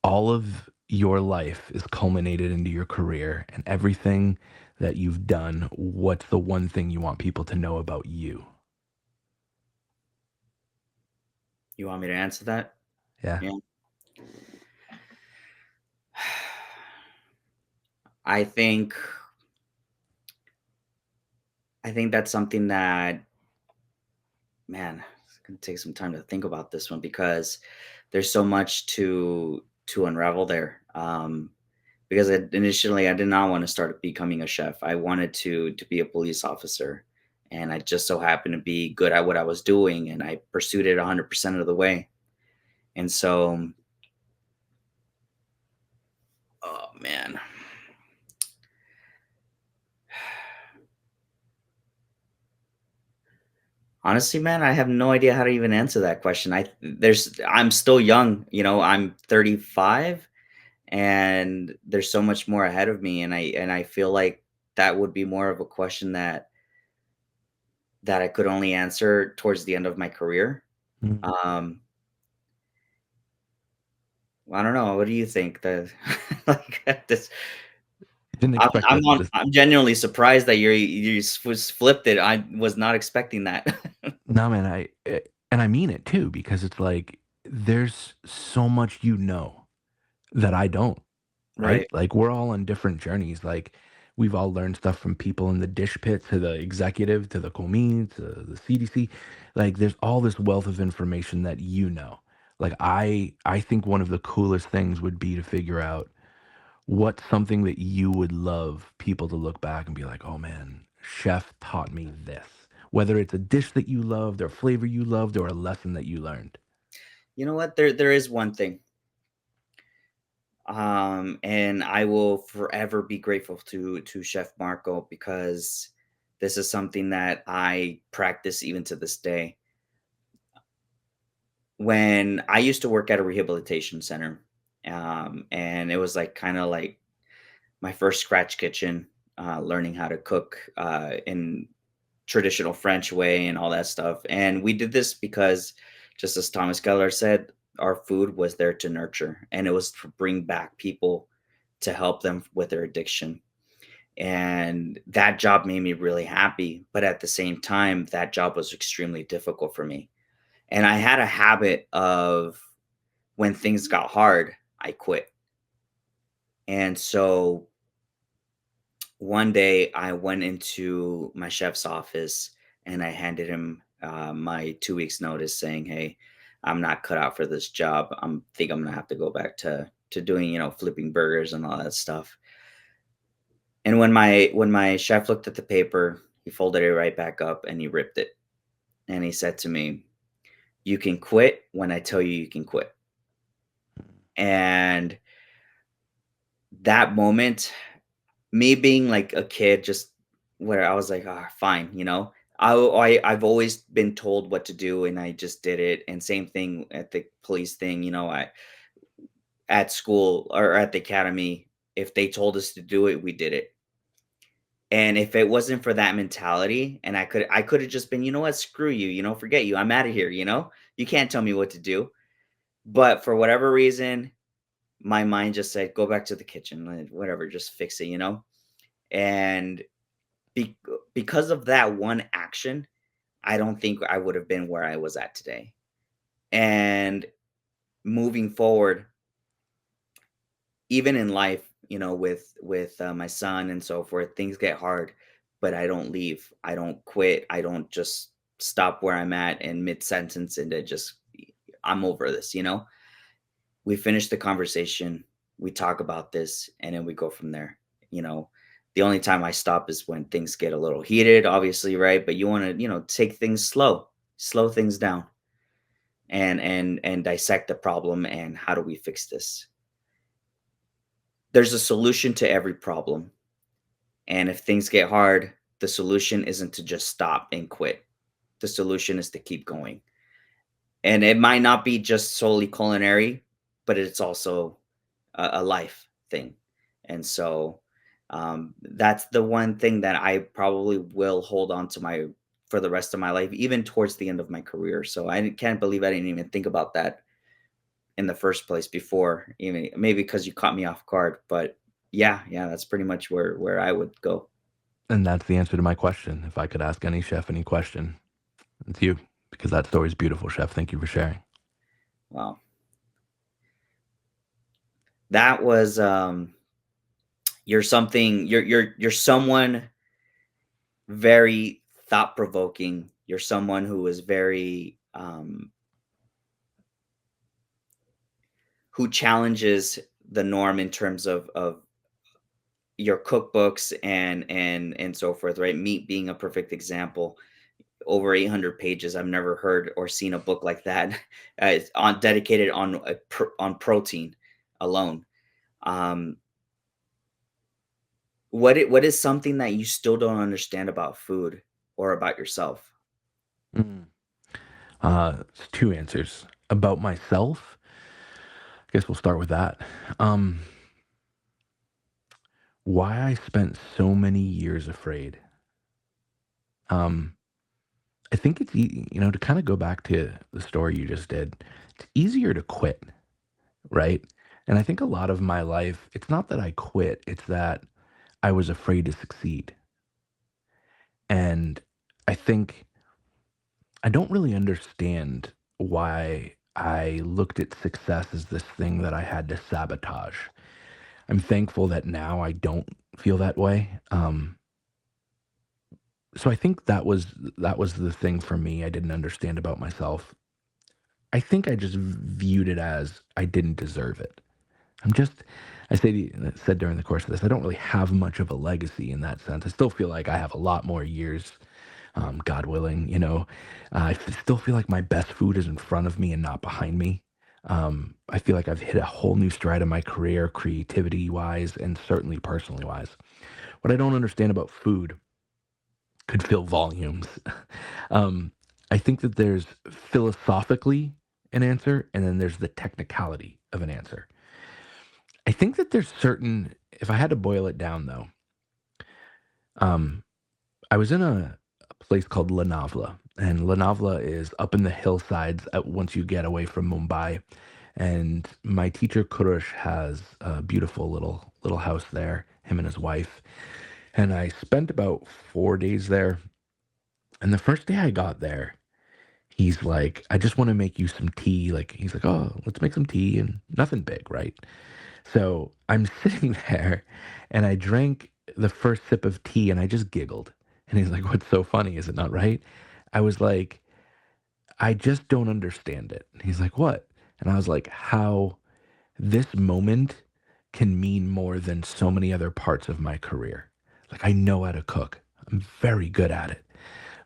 S1: all of your life is culminated into your career and everything that you've done, what's the one thing you want people to know about you?
S2: You want me to answer that?
S1: Yeah.
S2: Yeah. I think I think that's something that, man, it's gonna take some time to think about this one because there's so much to unravel there. Because initially I did not want to start becoming a chef. I wanted to be a police officer, and I just so happened to be good at what I was doing, and I pursued it 100% of the way. And so, oh man, honestly, man, I have no idea how to even answer that question. I'm still young, I'm 35, and there's so much more ahead of me, and I feel like that would be more of a question that I could only answer towards the end of my career.
S1: Mm.
S2: Um, I don't know. What do you think? The like this,
S1: Didn't expect the
S2: I'm genuinely surprised that was flipped it. I was not expecting that.
S1: no, man, and I mean it too because it's like there's so much that I don't, right?
S2: Right.
S1: Like we're all on different journeys. Like we've all learned stuff from people in the dish pit to the executive to the commis to the CDC. Like there's all this wealth of information that you know. Like I think one of the coolest things would be to figure out what's something that you would love people to look back and be like, "Oh man, chef taught me this." Whether it's a dish that you loved or flavor you loved or a lesson that you learned.
S2: You know what? There is one thing. And I will forever be grateful to Chef Marco because this is something that I practice even to this day. When I used to work at a rehabilitation center, and it was like kind of like my first scratch kitchen, learning how to cook in traditional French way and all that stuff. And we did this because, just as Thomas Keller said, our food was there to nurture, and it was to bring back people to help them with their addiction. And that job made me really happy. But at the same time, that job was extremely difficult for me. And I had a habit of when things got hard, I quit. And so one day I went into my chef's office and I handed him my 2 weeks notice saying, "Hey, I'm not cut out for this job. I'm gonna have to go back to doing, flipping burgers and all that stuff." And when my chef looked at the paper, he folded it right back up and he ripped it. And he said to me, "You can quit when I tell you you can quit." And that moment, me being like a kid, just where I was like, "Ah, fine," I've always been told what to do, and I just did it. And same thing at the police thing, I at school or at the academy, if they told us to do it, we did it. And if it wasn't for that mentality, and I could have just been, "You know what? Screw you, forget you. I'm out of here, you know? You can't tell me what to do." But for whatever reason, my mind just said, "Go back to the kitchen, like, whatever, just fix it," you know? And be because of that one action, I don't think I would have been where I was at today. And moving forward, even in life, with my son and so forth, things get hard, but I don't leave. I don't quit. I don't just stop where I'm at in mid sentence and to just I'm over this. We finish the conversation, we talk about this, and then we go from there. You know, the only time I stop is when things get a little heated, obviously, right? But you want to, take things slow, slow things down, and dissect the problem and how do we fix this. There's a solution to every problem. And if things get hard, the solution isn't to just stop and quit. The solution is to keep going. And it might not be just solely culinary, but it's also a life thing. And so that's the one thing that I probably will hold on to my for the rest of my life, even towards the end of my career. So can't believe I didn't even think about that in the first place before, even maybe because you caught me off guard. But yeah, that's pretty much where I would go.
S1: And that's the answer to my question. If I could ask any chef any question, it's you because that story's beautiful, chef. Thank you for sharing.
S2: Wow, that was you're someone very thought provoking. You're someone who is very who challenges the norm in terms of your cookbooks and so forth, right? Meat being a perfect example. Over 800 pages. I've never heard or seen a book like that. It's on dedicated on protein alone. Um, what is something that you still don't understand about food or about yourself?
S1: Mm. It's two answers. About myself, I guess we'll start with that. Um, why I spent so many years afraid. Um, I think to kind of go back to the story you just did, it's easier to quit right? And I think a lot of my life, it's not that I quit, it's that I was afraid to succeed. And I think I don't really understand why I looked at success as this thing that I had to sabotage. I'm thankful that now I don't feel that way. So I think that was the thing for me I didn't understand about myself. I think I just viewed it as I didn't deserve it. I'm just I said during the course of this, I don't really have much of a legacy in that sense. I still feel like I have a lot more years, God willing, still feel like my best food is in front of me and not behind me. I feel like I've hit a whole new stride in my career, creativity wise, and certainly personally wise. What I don't understand about food could fill volumes. um, I think that there's philosophically an answer, and then there's the technicality of an answer. I think that there's certain, if I had to boil it down though, um, I was in a place called Lanavla, and Lanavla is up in the hillsides once you get away from Mumbai. And my teacher Kurush has a beautiful little house there, him and his wife. And I spent about 4 days there. And the first day I got there, he's like, I just want to make you some tea. Like, he's like, oh, let's make some tea and nothing big, right? So I'm sitting there and I drank the first sip of tea and I just giggled. And he's like, what's so funny? Is it not right? I was like, I just don't understand it. And he's like, what? And I was like, how this moment can mean more than so many other parts of my career. Like, I know how to cook, I'm very good at it.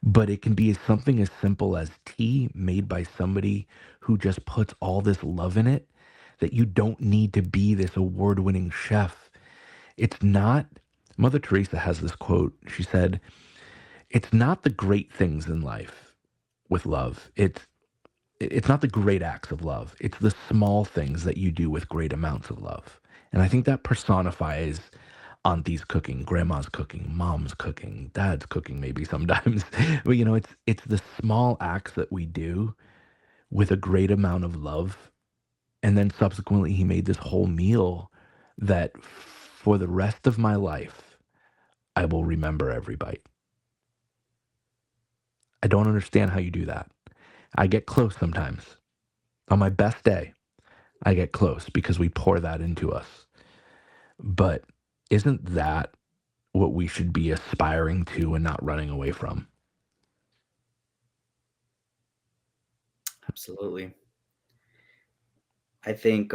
S1: But it can be something as simple as tea made by somebody who just puts all this love in it, that you don't need to be this award winning chef. It's not, Mother Teresa has this quote. She said, it's not the great things in life with love. It's not the great acts of love. It's the small things that you do with great amounts of love. And I think that personifies auntie's cooking, grandma's cooking, mom's cooking, dad's cooking maybe sometimes. But it's the small acts that we do with a great amount of love. And then subsequently he made this whole meal that for the rest of my life I will remember every bite. I don't understand how you do that. I get close sometimes. On my best day, I get close because we pour that into us. But isn't that what we should be aspiring to and not running away from?
S2: Absolutely. I think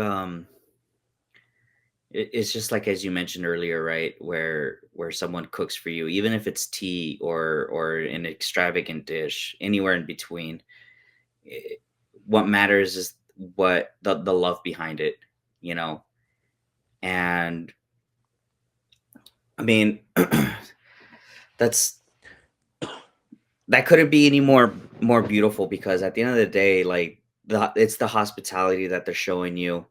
S2: it's just like as you mentioned earlier, right? Where someone cooks for you, even if it's tea or an extravagant dish, anywhere in between. eh, what matters is what the love behind it, you know. And I mean, that's that couldn't be any more beautiful because at the end of the day, like it's the hospitality that they're showing you.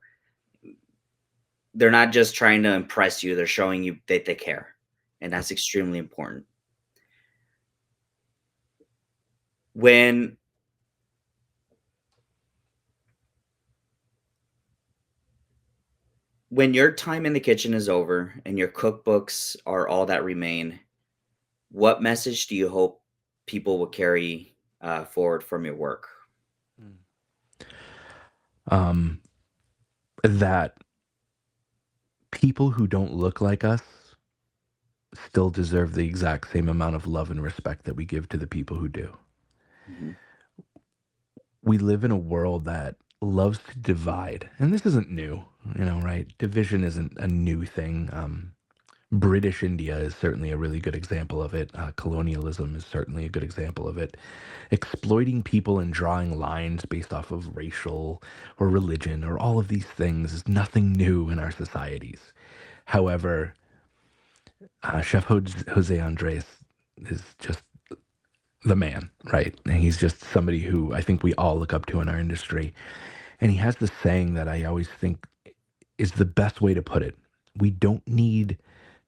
S2: They're not just trying to impress you; they're showing you that they care, and that's extremely important. When when your time in the kitchen is over and your cookbooks are all that remain, what message do you hope people will carry forward from your work?
S1: Um, that people who don't look like us still deserve the exact same amount of love and respect that we give to the people who do.
S2: Mhm.
S1: We live in a world that loves to divide, and this isn't new, right? Division isn't a new thing. British India is certainly a really good example of it. Colonialism is certainly a good example of it. Exploiting people and drawing lines based off of racial or religion or all of these things is nothing new in our societies. However, Chef Jose Andres is just the man, right? And he's just somebody who I think we all look up to in our industry. And he has this saying that I always think is the best way to put it. We don't need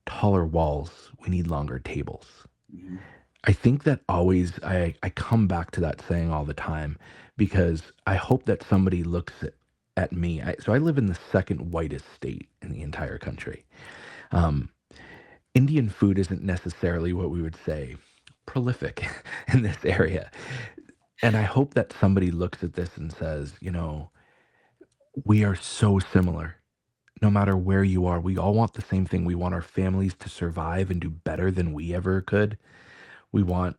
S1: taller walls, we need longer tables.
S2: Mhm.
S1: I think that always I come back to that saying all the time because I hope that somebody looks at. at me. So I live in the second whitest state in the entire country. Um, Indian food isn't necessarily what we would say prolific in this area. And I hope that somebody looks at this and says, we are so similar. No matter where you are, we all want the same thing. We want our families to survive and do better than we ever could. We want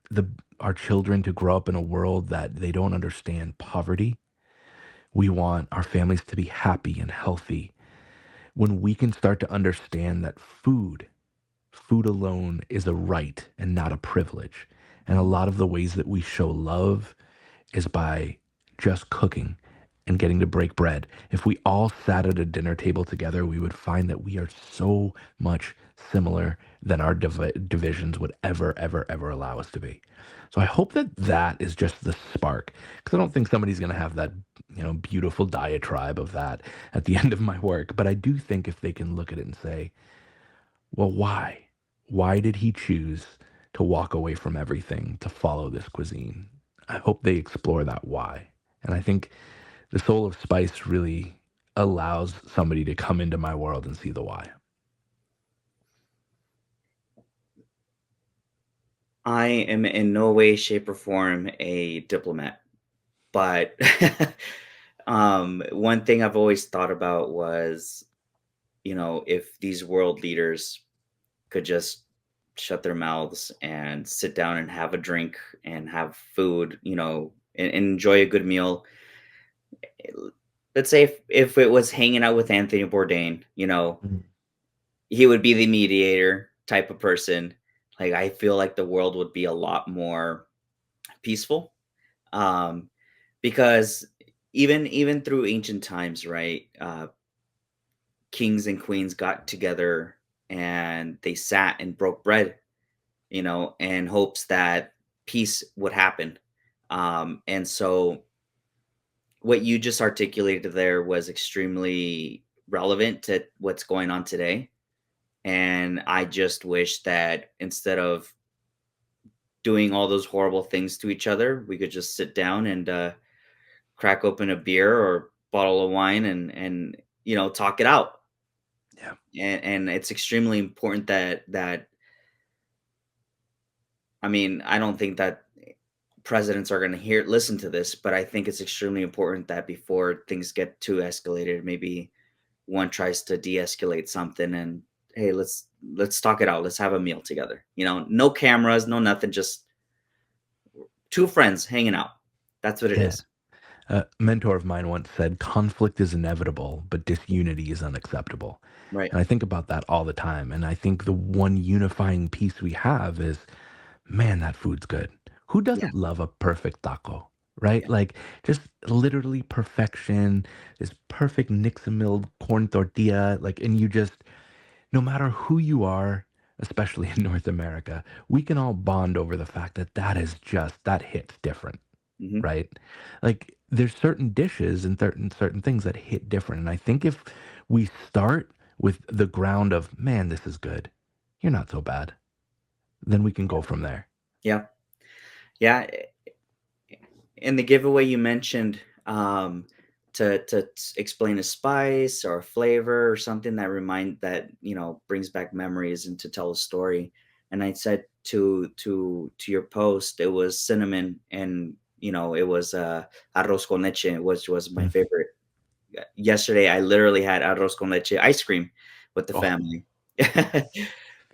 S1: our children to grow up in a world that they don't understand poverty. We want our families to be happy and healthy. When we can start to understand that food alone is a right and not a privilege. And a
S2: Mhm.
S1: lot of the ways that we show love is by just cooking and getting to break bread. If we all sat at a dinner table together, we would find that we are so much similar than our divisions would ever allow us to be. So I hope that that is just the spark, because I don't think somebody's going to have that, beautiful diatribe of that at the end of my work. But I do think if they can look at it and say, well, why? Why did he choose to walk away from everything to follow this cuisine? I hope they explore that why. And I think the Soul of Spice really allows somebody to come into my world and see the why.
S2: I am in no way, shape, or form a diplomat, but one thing I've always thought about was, if these world leaders could just shut their mouths and sit down and have a drink and have food, and enjoy a good meal. Let's say if it was hanging out with Anthony Bourdain,
S1: Mm.
S2: he would be the mediator type of person. Like, I feel like the world would be a lot more peaceful, um, because even through ancient times, right? Kings and queens got together and they sat and broke bread, in hopes that peace would happen. And so what you just articulated there was extremely relevant to what's going on today. And I just wish that instead of doing all those horrible things to each other, we could just sit down and crack open a beer or bottle of wine and talk it out.
S1: Yeah.
S2: And it's extremely important that I mean, I don't think that presidents are going to hear listen to this, but I think it's extremely important that before things get too escalated, maybe one tries to de-escalate something and, hey, let's talk it out. Let's have a meal together. No cameras, no nothing, just two friends hanging out. That's what it
S1: Yeah.
S2: is.
S1: A mentor of mine once said, conflict is inevitable, but disunity is unacceptable.
S2: Right.
S1: And I think about that all the time. And I think the one unifying piece we have is, man, that food's good. Who
S2: Yeah.
S1: doesn't love a perfect taco, right?
S2: Yeah.
S1: Like just literally perfection, this perfect Nixamilled corn tortilla, like, and you just, no matter who you are, especially in North America, we can all bond over the fact that that is just, that hits different,
S2: Hmm.
S1: right? Like there's certain dishes and certain things that hit different. And I think if we start with the ground of, man, this is good, you're not so bad, then we can go from there.
S2: Yeah. Yeah. In the giveaway you mentioned, to explain a spice or a flavor or something that brings back memories and to tell a story. And I said to your post, it was cinnamon, and it was arroz con leche, which was my
S1: Mm.
S2: favorite. Yesterday, I literally had arroz con leche ice cream with the
S1: Oh,
S2: family.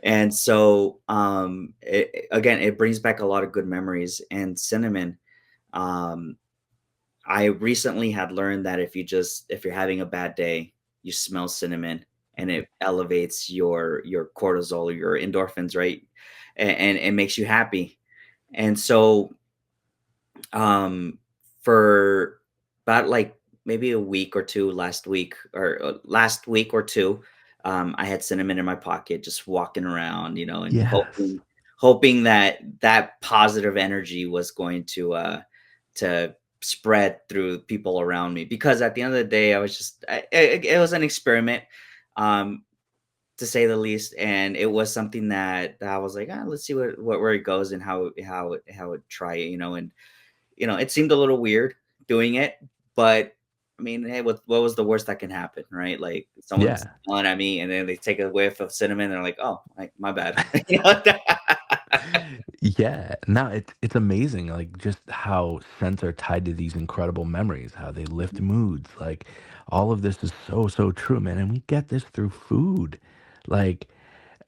S2: And so, again, it brings back a lot of good memories. And cinnamon, um, I recently had learned that if you're having a bad day, you smell cinnamon and it elevates your cortisol or your endorphins, right? And it makes you happy. And so, um, for about like maybe a week or two last week or two, I had cinnamon in my pocket, just walking around, and
S1: yes.
S2: hoping that that positive energy was going to spread through people around me. Because at the end of the day, I was just it was an experiment, um, to say the least, and it was something that I was like, let's see where it goes and how it try it, and it seemed a little weird doing it, but I mean, hey, what was the worst that can happen, right? Like someone's
S1: Yeah.
S2: yelling at me and then they take a whiff of cinnamon and they're like, "Oh, my bad." You know?
S1: Yeah. No, it's amazing, like, just how scents are tied to these incredible memories, how they lift moods, like, all of this is so, so true, man, and we get this through food. Like,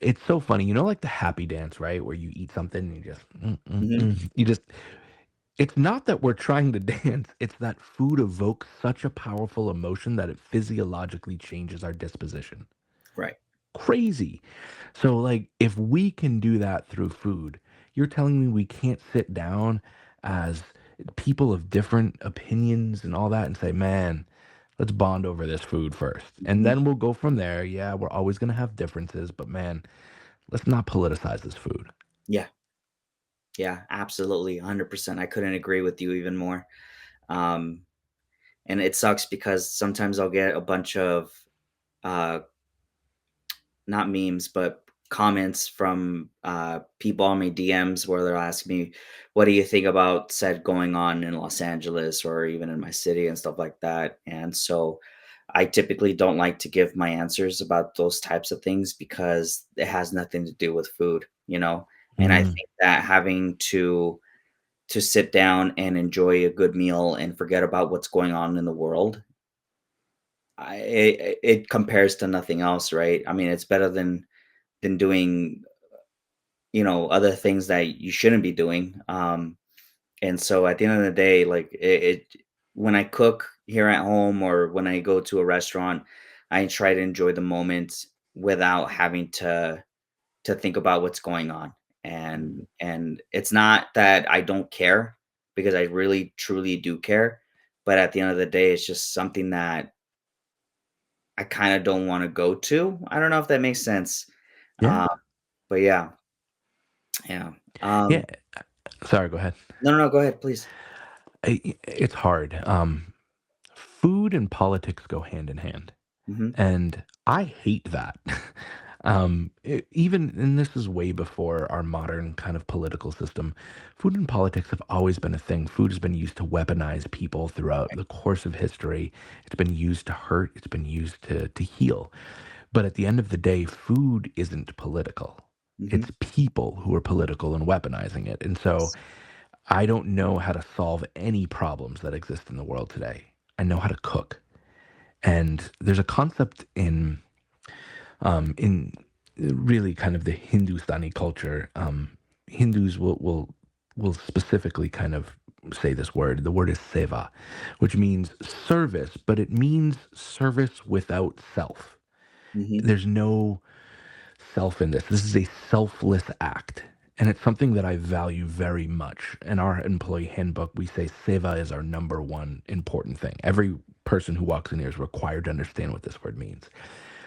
S1: it's so funny, like the happy dance, right? Where you eat something and you just,
S2: Mhm.
S1: you just it's not that we're trying to dance, it's that food evokes such a powerful emotion that it physiologically changes our disposition.
S2: Right.
S1: Crazy. So, like, if we can do that through food, you're telling me we can't sit down as people of different opinions and all that and say, man, let's bond over this food first. And
S2: Mhm.
S1: then we'll go from there. Yeah, we're always going to have differences, but man, let's not politicize this food.
S2: Yeah. Yeah, absolutely, 100%. I couldn't agree with you even more. Um, and it sucks because sometimes I'll get a bunch of, uh, not memes, but comments from, people on my DMs where they'll ask me, "What do you think about said going on in Los Angeles or even in my city?" and stuff like that. And so I typically don't like to give my answers about those types of things because it has nothing to do with food, you know? And I
S1: Mm,
S2: think that having to sit down and enjoy a good meal and forget about what's going on in the world, it compares to nothing else, right? I mean, it's better than doing, other things that you shouldn't be doing. And so at the end of the day, like when I cook here at home or when I go to a restaurant, I try to enjoy the moment without having to think about what's going on. And it's not that I don't care because I really truly do care, but at the end of the day, it's just something that I kind of don't want to go to. I don't know if that makes sense.
S1: yeah.
S2: Uh, but yeah, yeah.
S1: Yeah. Sorry, go ahead.
S2: No, no, no. Go ahead, please.
S1: It's hard. Food and politics go hand in hand.
S2: Hmm.
S1: And I hate that. Even, and this is way before our modern kind of political system, food and politics have always been a thing. Food has been used to weaponize people throughout the course of history. It's been used to hurt, it's been used to heal. But at the end of the day, food isn't political.
S2: Hmm.
S1: It's people who are political and weaponizing it. And so I don't know how to solve any problems that exist in the world today. I know how to cook. And there's a concept in really kind of the Hindustani culture. Hindus will specifically kind of say this word. The word is seva, which means service, but it means service without self.
S2: Hmm.
S1: There's no self in this. This is a selfless act. And it's something that I value very much. In our employee handbook, we say seva is our number one important thing. Every person who walks in here is required to understand what this word means.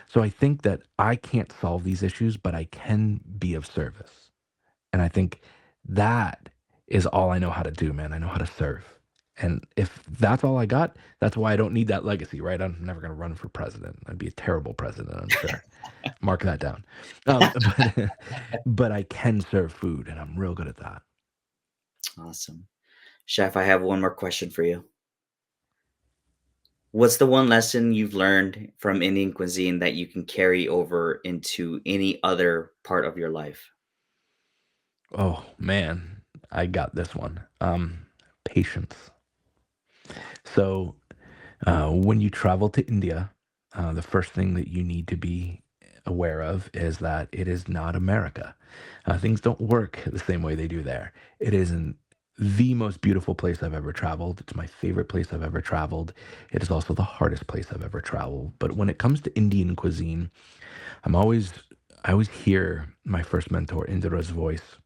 S1: So I think that I can't solve these issues, but I can be of service. And I think that is all I know how to do, man. I know how to serve. And if that's all I got, that's why I don't need that legacy, right? I'm never going to run for president. I'd be a terrible president, I'm sure. Mark that down. But but I can serve food, and I'm real good at that.
S2: Awesome. Chef, I have one more question for you. What's the one lesson you've learned from Indian cuisine that you can carry over into any other part of your life?
S1: Oh man, I got this one. Patience. So when you travel to India, the first thing that you need to be aware of is that it is not America. Things don't work the same way they do there. It is the most beautiful place I've ever traveled. It's my favorite place I've ever traveled. It is also the hardest place I've ever traveled. But when it comes to Indian cuisine, I'm always I always hear my first mentor Indira's voice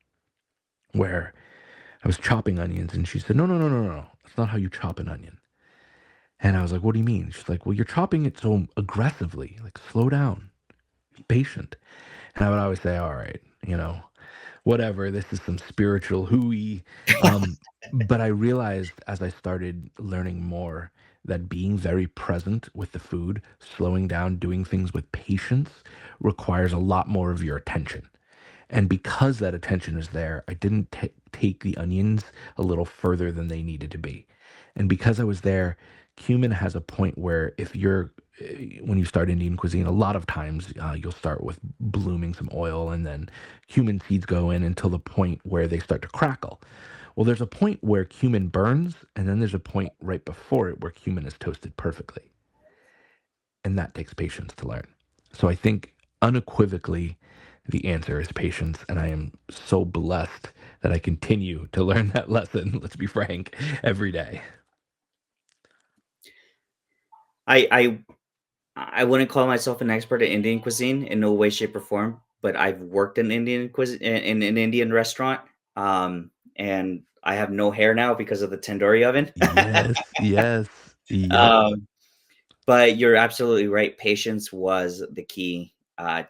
S1: where I was chopping onions and she said, "No, no, no, no, no. That's not how you chop an onion." And I was like, "What do you mean?" She's like, "Well, you're chopping it so aggressively. Like, slow down, be patient." And I would always say, "All right, whatever. This is some spiritual hooey." Um, but I realized as I started learning more that being very present with the food, slowing down, doing things with patience requires a lot more of your attention. And because that attention is there, I didn't take the onions a little further than they needed to be. And because I was there cumin has a point where if you're when you start Indian cuisine, a lot of times you'll start with blooming some oil, and then cumin seeds go in until the point where they start to crackle. Well, there's a point where cumin burns, and then there's a point right before it where cumin is toasted perfectly, and that takes patience to learn. So I think unequivocally the answer is patience, and I am so blessed that I continue to learn that lesson, let's be frank, every day.
S2: I I I wouldn't call myself an expert at Indian cuisine in no way, shape, or form, but I've worked in Indian cuisine in an Indian restaurant, and I have no hair now because of the tandoori oven.
S1: Yes, yes. Yep.
S2: um, but you're absolutely right. Patience was the key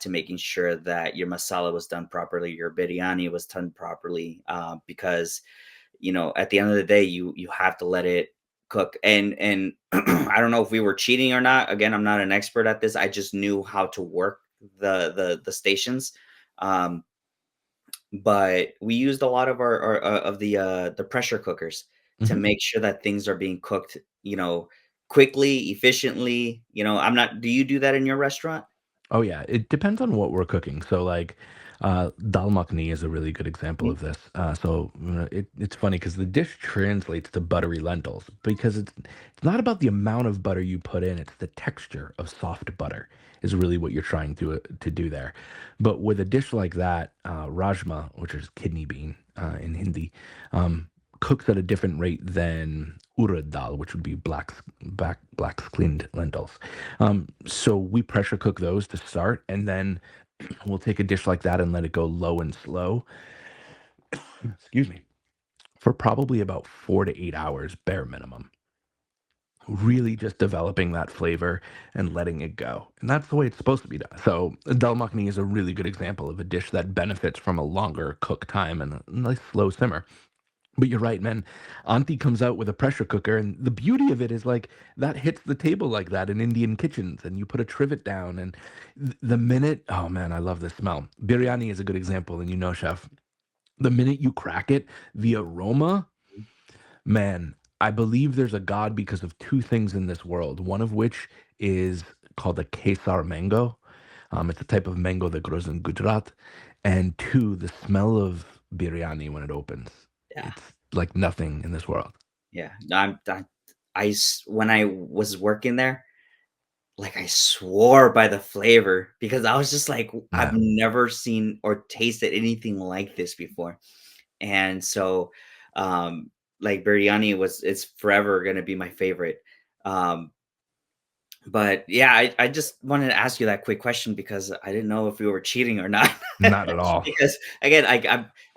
S2: to making sure that your masala was done properly, your biryani was done properly, because at the end of the day, you have to let it cook. And I don't know if we were cheating or not. Again, I'm not an expert at this. I just knew how to work the stations. Um, but we used a lot of our of the pressure cookers to
S1: Mhm.
S2: make sure that things are being cooked, quickly, efficiently. I'm not. Do you do that in your restaurant?
S1: Oh yeah, it depends on what we're cooking. So like, dal makhani is a really good example
S2: Mhm.
S1: of this. It's funny because the dish translates to buttery lentils because it's not about the amount of butter you put in; it's the texture of soft butter is really what you're trying to do there. But with a dish like that, rajma, which is kidney bean in Hindi, um, cooks at a different rate than urad dal, which would be black cleaned lentils. So we pressure cook those to start, and then we'll take a dish like that and let it go low and slow. Excuse me, for probably about 4 to 8 hours, bare minimum. Really just developing that flavor and letting it go. And that's the way it's supposed to be done. So dal makhani is a really good example of a dish that benefits from a longer cook time and a nice slow simmer. But you're right, man. Auntie comes out with a pressure cooker, and the beauty of it is like that hits the table like that in Indian kitchens, and you put a trivet down, and the minute, oh man, I love the smell. Biryani is a good example, and chef, the minute you crack it, the aroma, man, I believe there's a God because of two things in this world, one of which is called a Kesar mango. It's a type of mango that grows in Gujarat. And two, the smell of biryani when it opens.
S2: Yeah,
S1: It's like nothing in this world.
S2: yeah. No, when I was working there, like, I swore by the flavor because I was just like, "I've
S1: Yeah.
S2: never seen or tasted anything like this before." And so, um, like, biryani it's forever gonna be my favorite. Um, but yeah, I just wanted to ask you that quick question because I didn't know if we were cheating or not.
S1: Not at all.
S2: Because again,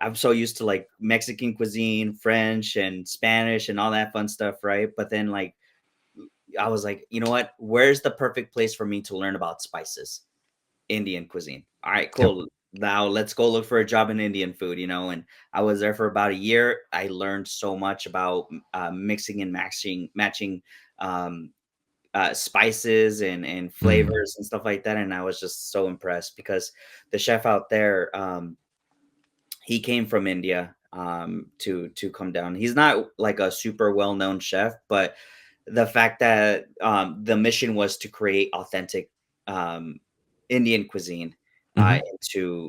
S2: I'm so used to, like, Mexican cuisine, French, and Spanish, and all that fun stuff, right? But then, like, I was like, you know what? Where's the perfect place for me to learn about spices? Indian cuisine. All right,
S1: Yep.
S2: cool. Now let's go look for a job in Indian food, and I was there for about a year. I learned so much about mixing and matching um, spices and
S1: Mhm.
S2: flavors and stuff like that. And I was just so impressed because the chef out there, he came from India to come down. He's not like a super well known chef, but the fact that the mission was to create authentic um, Indian cuisine
S1: Mhm.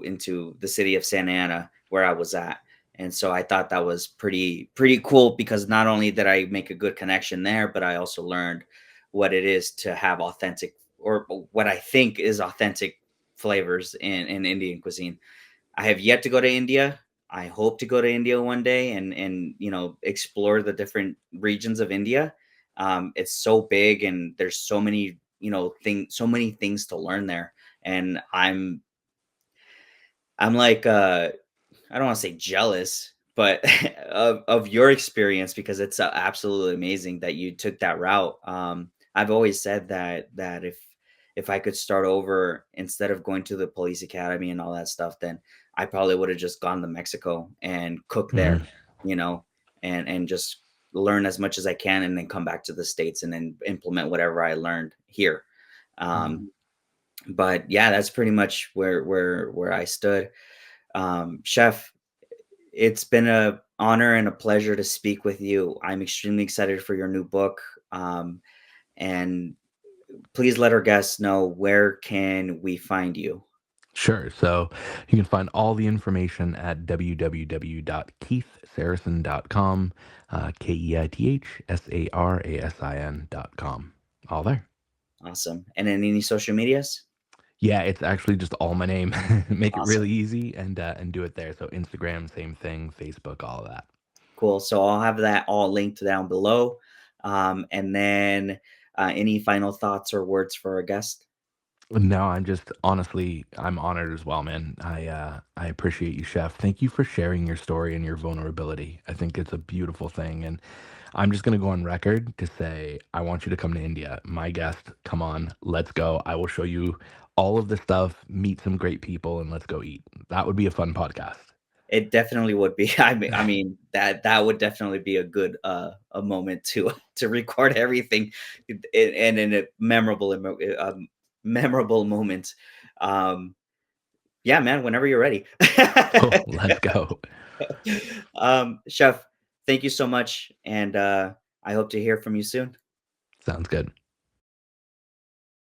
S2: into the city of Santa Ana where I was at. And so I thought that was pretty cool because not only did I make a good connection there, but I also learned what it is to have authentic or what I think is authentic flavors in Indian cuisine. I have yet to go to India. I hope to go to India one day and explore the different regions of India. It's so big and there's so many so many things to learn there. And I'm like I don't want to say jealous, but of your experience because it's absolutely amazing that you took that route. I've always said that if I could start over instead of going to the police academy and all that stuff, then I probably would have just gone to Mexico and cook there,
S1: Mhm.
S2: you know, and just learn as much as I can, and then come back to the states and then implement whatever I learned here. Um, but yeah, that's pretty much where I stood. Chef, it's been a honor and a pleasure to speak with you. I'm extremely excited for your new book. And please let our guests know, where can we find you?
S1: Sure. So you can find all the information at www.keithsarasin.com, KEITHSARASIN.com. All there.
S2: Awesome. And then any social medias?
S1: Yeah, it's actually just all my name. Make it
S2: Awesome.
S1: really easy and do it there. So Instagram, same thing, Facebook, all of that.
S2: Cool. So I'll have that all linked down below. And then any final thoughts or words for our guest?
S1: No, I'm just honestly, I'm honored as well, man. I appreciate you, Chef. Thank you for sharing your story and your vulnerability. I think it's a beautiful thing, and I'm just gonna go on record to say I want you to come to India. My guest, come on, let's go. I will show you all of the stuff, meet some great people, and let's go eat. That would be a fun podcast.
S2: It definitely would be. I mean that would definitely be a good a moment to to record everything and in a memorable moment. Um, yeah, man, whenever you're ready.
S1: Cool, let's go.
S2: Chef, thank you so much, and I hope to hear from you soon.
S1: Sounds good.